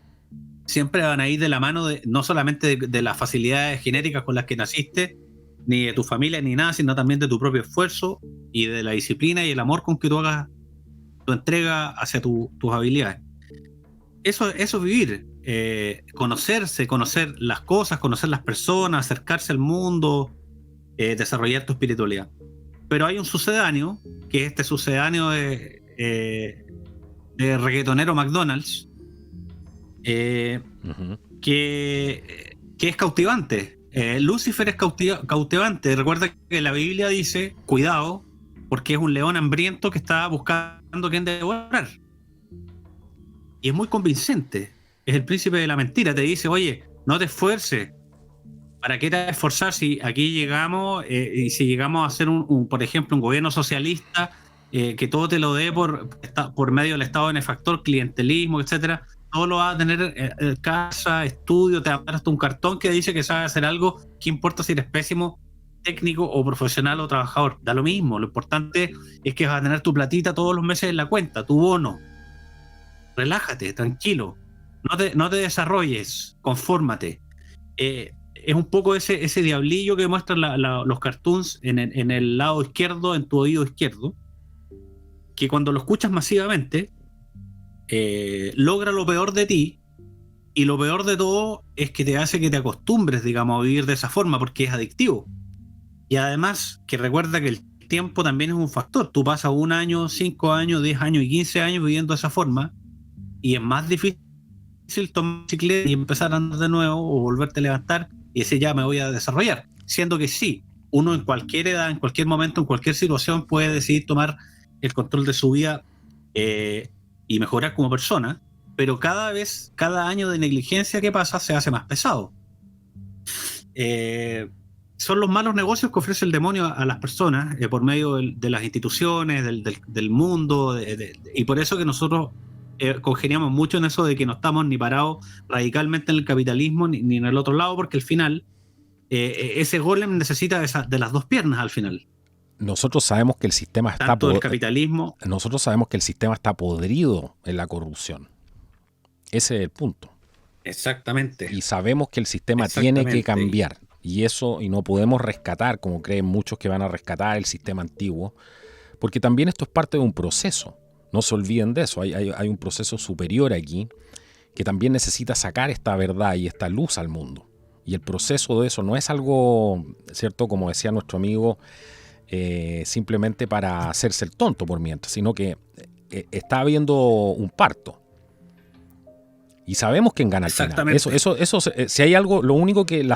siempre van a ir de la mano no solamente de las facilidades genéticas con las que naciste, ni de tu familia, ni nada, sino también de tu propio esfuerzo y de la disciplina y el amor con que tú hagas tu entrega hacia tus habilidades. Eso es vivir, conocerse, conocer las cosas, conocer las personas, acercarse al mundo, desarrollar tu espiritualidad. Pero hay un sucedáneo, que es este sucedáneo de reggaetonero McDonald's, que es cautivante. Lucifer es cautivante. Recuerda que la Biblia dice, cuidado, porque es un león hambriento que está buscando quien devorar. Y es muy convincente. Es el príncipe de la mentira. Te dice, oye, no te esfuerces. ¿Para qué te vas a esforzar si aquí llegamos y si llegamos a hacer, por ejemplo, un gobierno socialista que todo te lo dé por medio del Estado benefactor, clientelismo, etcétera? Todo lo vas a tener casa, estudio, te va a dar hasta un cartón que dice que sabes hacer algo. ¿Qué importa si eres pésimo, técnico o profesional o trabajador? Da lo mismo. Lo importante es que vas a tener tu platita todos los meses en la cuenta, tu bono. Relájate, tranquilo. No te desarrolles, confórmate. Es un poco ese diablillo que muestran los cartoons en el lado izquierdo, en tu oído izquierdo, que cuando lo escuchas masivamente, logra lo peor de ti, y lo peor de todo es que te hace que te acostumbres, digamos, a vivir de esa forma, porque es adictivo. Y además, que recuerda que el tiempo también es un factor. Tú pasas 1 año, 5 años, 10 años y 15 años viviendo de esa forma, y es más difícil tomar bicicleta y empezar a andar de nuevo o volverte a levantar y decir ya me voy a desarrollar, siendo que sí, uno en cualquier edad, en cualquier momento, en cualquier situación puede decidir tomar el control de su vida y mejorar como persona, pero cada año de negligencia que pasa se hace más pesado. Son los malos negocios que ofrece el demonio a las personas por medio de las instituciones, del mundo, y por eso que nosotros congeniamos mucho en eso de que no estamos ni parados radicalmente en el capitalismo ni en el otro lado, porque al final ese golem necesita de las dos piernas al final. Nosotros sabemos que el sistema está capitalismo. Nosotros sabemos que el sistema está podrido en la corrupción. Ese es el punto. Exactamente. Y sabemos que el sistema tiene que cambiar. Y no podemos rescatar, como creen muchos que van a rescatar el sistema antiguo, porque también esto es parte de un proceso. No se olviden de eso. Hay un proceso superior aquí que también necesita sacar esta verdad y esta luz al mundo. Y el proceso de eso no es algo, ¿cierto? Como decía nuestro amigo, simplemente para hacerse el tonto por mientras, sino que está habiendo un parto. Y sabemos quién gana al final. Eso, si hay algo, lo único que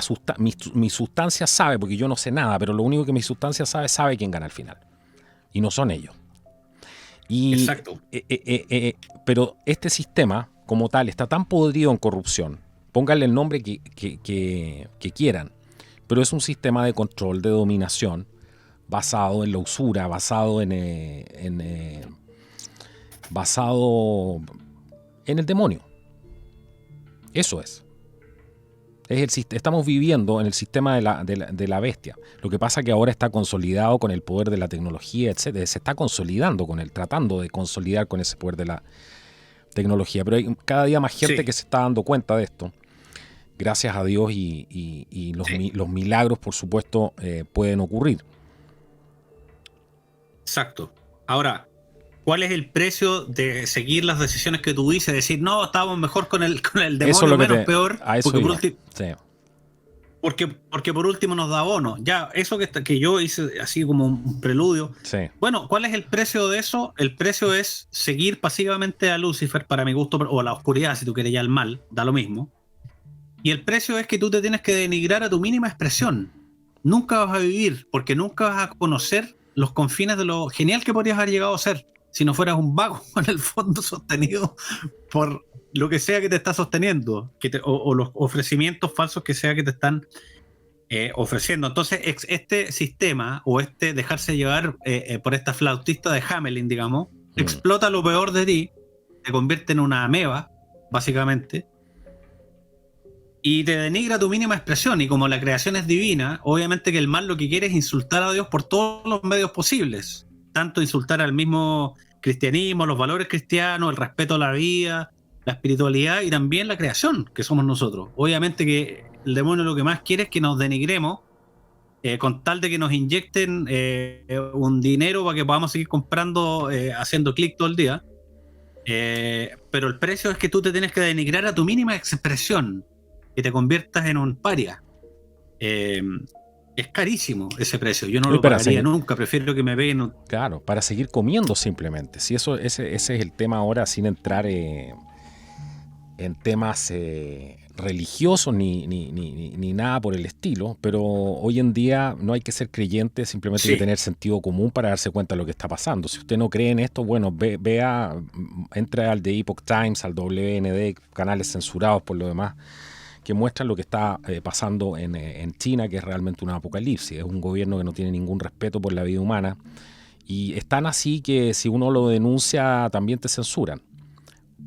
mi sustancia sabe, porque yo no sé nada, pero lo único que mi sustancia sabe quién gana al final. Y no son ellos. Exacto. Pero este sistema, como tal, está tan podrido en corrupción. Pónganle el nombre que quieran. Pero es un sistema de control, de dominación, basado en la usura, basado en el demonio. Eso es. Estamos viviendo en el sistema de la bestia. Lo que pasa es que ahora está consolidado con el poder de la tecnología, etc. Se está consolidando tratando de consolidar con ese poder de la tecnología. Pero hay cada día más gente que se está dando cuenta de esto. Gracias a Dios y los milagros, por supuesto, pueden ocurrir. Exacto. Ahora, ¿cuál es el precio de seguir las decisiones que tú dices? Decir, no, estábamos mejor con el demonio, menos peor. Porque por último nos da bono. Ya, eso que yo hice así como un preludio. Sí. Bueno, ¿cuál es el precio de eso? El precio es seguir pasivamente a Lucifer, para mi gusto, o a la oscuridad, si tú quieres, ya al mal, da lo mismo. Y el precio es que tú te tienes que denigrar a tu mínima expresión. nunca vas a vivir, porque nunca vas a conocer los confines de lo genial que podrías haber llegado a ser si no fueras un vago en el fondo sostenido por lo que sea que te está sosteniendo, o los ofrecimientos falsos que sea que te están ofreciendo. Entonces, este sistema o dejarse llevar por esta flautista de Hamelin, digamos, explota lo peor de ti, te convierte en una ameba, básicamente, y te denigra tu mínima expresión. Y como la creación es divina, obviamente que el mal lo que quiere es insultar a Dios por todos los medios posibles. Tanto insultar al mismo cristianismo, los valores cristianos, el respeto a la vida, la espiritualidad y también la creación, que somos nosotros. Obviamente que el demonio lo que más quiere es que nos denigremos, con tal de que nos inyecten un dinero para que podamos seguir comprando, haciendo clic todo el día. Pero el precio es que tú te tienes que denigrar a tu mínima expresión, que te conviertas en un paria. Es carísimo ese precio. Yo no lo pagaría nunca. Prefiero que me peguen. Claro, para seguir comiendo simplemente. Si ese es el tema ahora, sin entrar en temas religiosos ni nada por el estilo, pero hoy en día no hay que ser creyente, simplemente hay que tener sentido común para darse cuenta de lo que está pasando. Si usted no cree en esto, bueno, entra al The Epoch Times, al WND, canales censurados por lo demás, que muestran lo que está pasando en China, que es realmente un apocalipsis. Es un gobierno que no tiene ningún respeto por la vida humana, y es tan así que si uno lo denuncia también te censuran.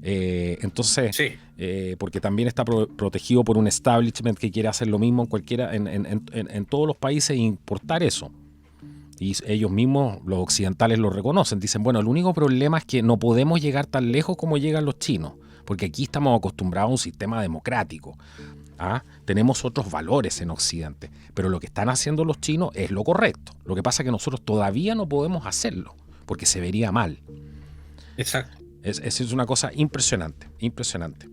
Entonces, porque también está protegido por un establishment que quiere hacer lo mismo en todos los países e importar eso. Y ellos mismos, los occidentales, lo reconocen. Dicen, bueno, el único problema es que no podemos llegar tan lejos como llegan los chinos, porque aquí estamos acostumbrados a un sistema democrático. Tenemos otros valores en Occidente, pero lo que están haciendo los chinos es lo correcto. Lo que pasa es que nosotros todavía no podemos hacerlo, porque se vería mal. Exacto. Esa es una cosa impresionante, impresionante.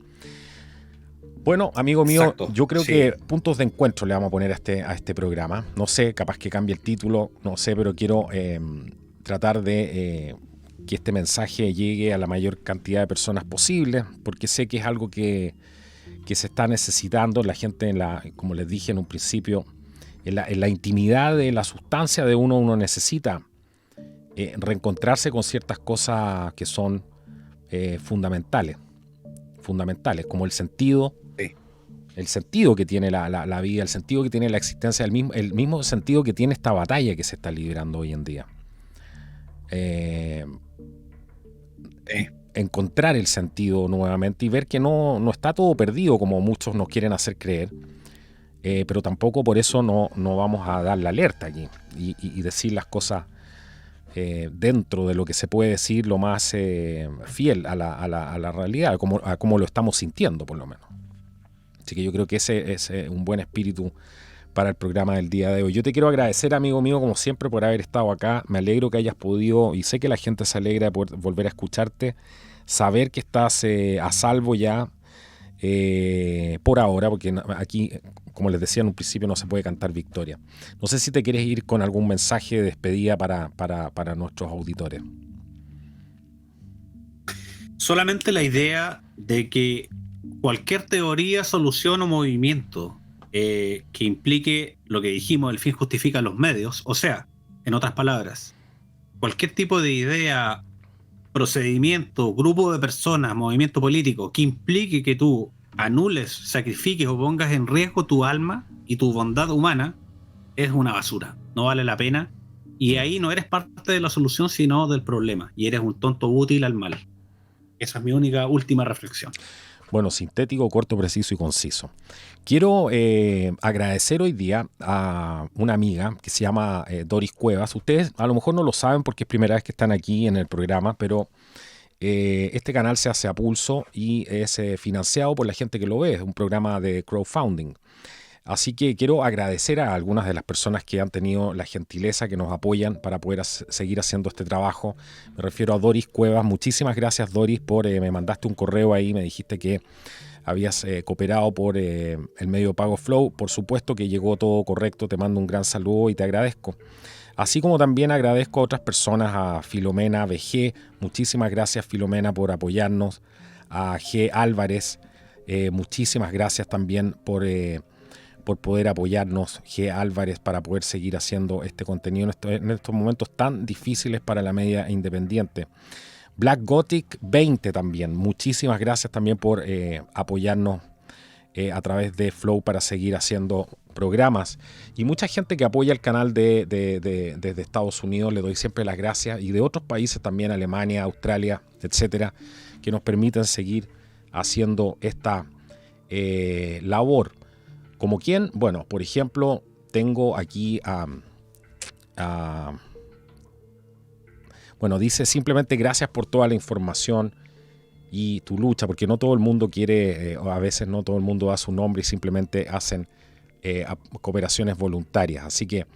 Bueno, amigo mío, yo creo que puntos de encuentro le vamos a poner a este programa. No sé, capaz que cambie el título, no sé, pero quiero tratar de que este mensaje llegue a la mayor cantidad de personas posible, porque sé que es algo que se está necesitando. La gente, como les dije en un principio, en la intimidad de la sustancia de uno necesita reencontrarse con ciertas cosas que son fundamentales, como el sentido que tiene la vida, el sentido que tiene la existencia, el mismo sentido que tiene esta batalla que se está librando hoy en día. Encontrar el sentido nuevamente y ver que no está todo perdido como muchos nos quieren hacer creer, pero tampoco por eso no vamos a dar la alerta aquí y decir las cosas dentro de lo que se puede decir, lo más fiel a la realidad, a como lo estamos sintiendo por lo menos. Así que yo creo que ese es un buen espíritu para el programa del día de hoy. Yo te quiero agradecer, amigo mío, como siempre, por haber estado acá. Me alegro que hayas podido, y sé que la gente se alegra de poder volver a escucharte, saber que estás a salvo ya por ahora, porque aquí, como les decía en un principio, no se puede cantar victoria. No sé si te quieres ir con algún mensaje de despedida para nuestros auditores. Solamente la idea de que cualquier teoría, solución o movimiento que implique lo que dijimos, el fin justifica los medios, o sea, en otras palabras, cualquier tipo de idea, procedimiento, grupo de personas, movimiento político que implique que tú anules, sacrifiques o pongas en riesgo tu alma y tu bondad humana, es una basura, no vale la pena, y ahí no eres parte de la solución sino del problema, y eres un tonto útil al mal. Esa es mi última reflexión. Bueno, sintético, corto, preciso y conciso. Quiero agradecer hoy día a una amiga que se llama Doris Cuevas. Ustedes a lo mejor no lo saben porque es primera vez que están aquí en el programa, pero este canal se hace a pulso y es financiado por la gente que lo ve. Es un programa de crowdfunding. Así que quiero agradecer a algunas de las personas que han tenido la gentileza, que nos apoyan para poder seguir haciendo este trabajo. Me refiero a Doris Cuevas. Muchísimas gracias, Doris, me mandaste un correo ahí, me dijiste que habías cooperado por el medio de pago Flow. Por supuesto que llegó todo correcto, te mando un gran saludo y te agradezco. Así como también agradezco a otras personas, a Filomena VG. Muchísimas gracias, Filomena, por apoyarnos. A G. Álvarez, muchísimas gracias también por por poder apoyarnos, G. Álvarez, para poder seguir haciendo este contenido en estos momentos tan difíciles para la media independiente. Black Gothic 20 también. Muchísimas gracias también por apoyarnos a través de Flow para seguir haciendo programas. Y mucha gente que apoya el canal desde Estados Unidos, le doy siempre las gracias. Y de otros países también, Alemania, Australia, etcétera, que nos permiten seguir haciendo esta labor. Como quien, bueno, por ejemplo, tengo aquí bueno, dice simplemente gracias por toda la información y tu lucha, porque no todo el mundo quiere, o a veces no todo el mundo da su nombre y simplemente hacen cooperaciones voluntarias. Así que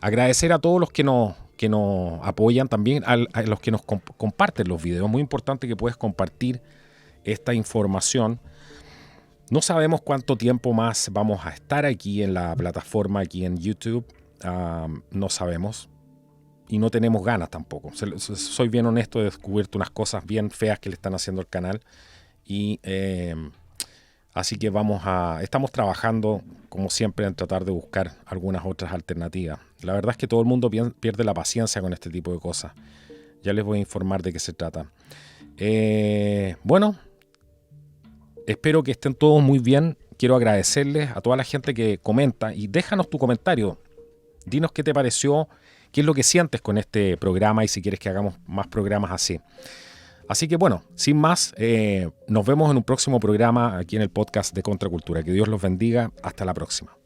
agradecer a todos los que nos apoyan, también a los que nos comparten los videos. Muy importante que puedes compartir esta información. No sabemos cuánto tiempo más vamos a estar aquí en la plataforma, aquí en YouTube. No sabemos. Y no tenemos ganas tampoco. Soy bien honesto, he descubierto unas cosas bien feas que le están haciendo al canal. Y así que estamos trabajando, como siempre, en tratar de buscar algunas otras alternativas. La verdad es que todo el mundo pierde la paciencia con este tipo de cosas. Ya les voy a informar de qué se trata. Bueno, espero que estén todos muy bien. Quiero agradecerles a toda la gente que comenta y déjanos tu comentario. Dinos qué te pareció, qué es lo que sientes con este programa y si quieres que hagamos más programas así. Así que bueno, sin más, nos vemos en un próximo programa aquí en el podcast de Contracultura. Que Dios los bendiga. Hasta la próxima.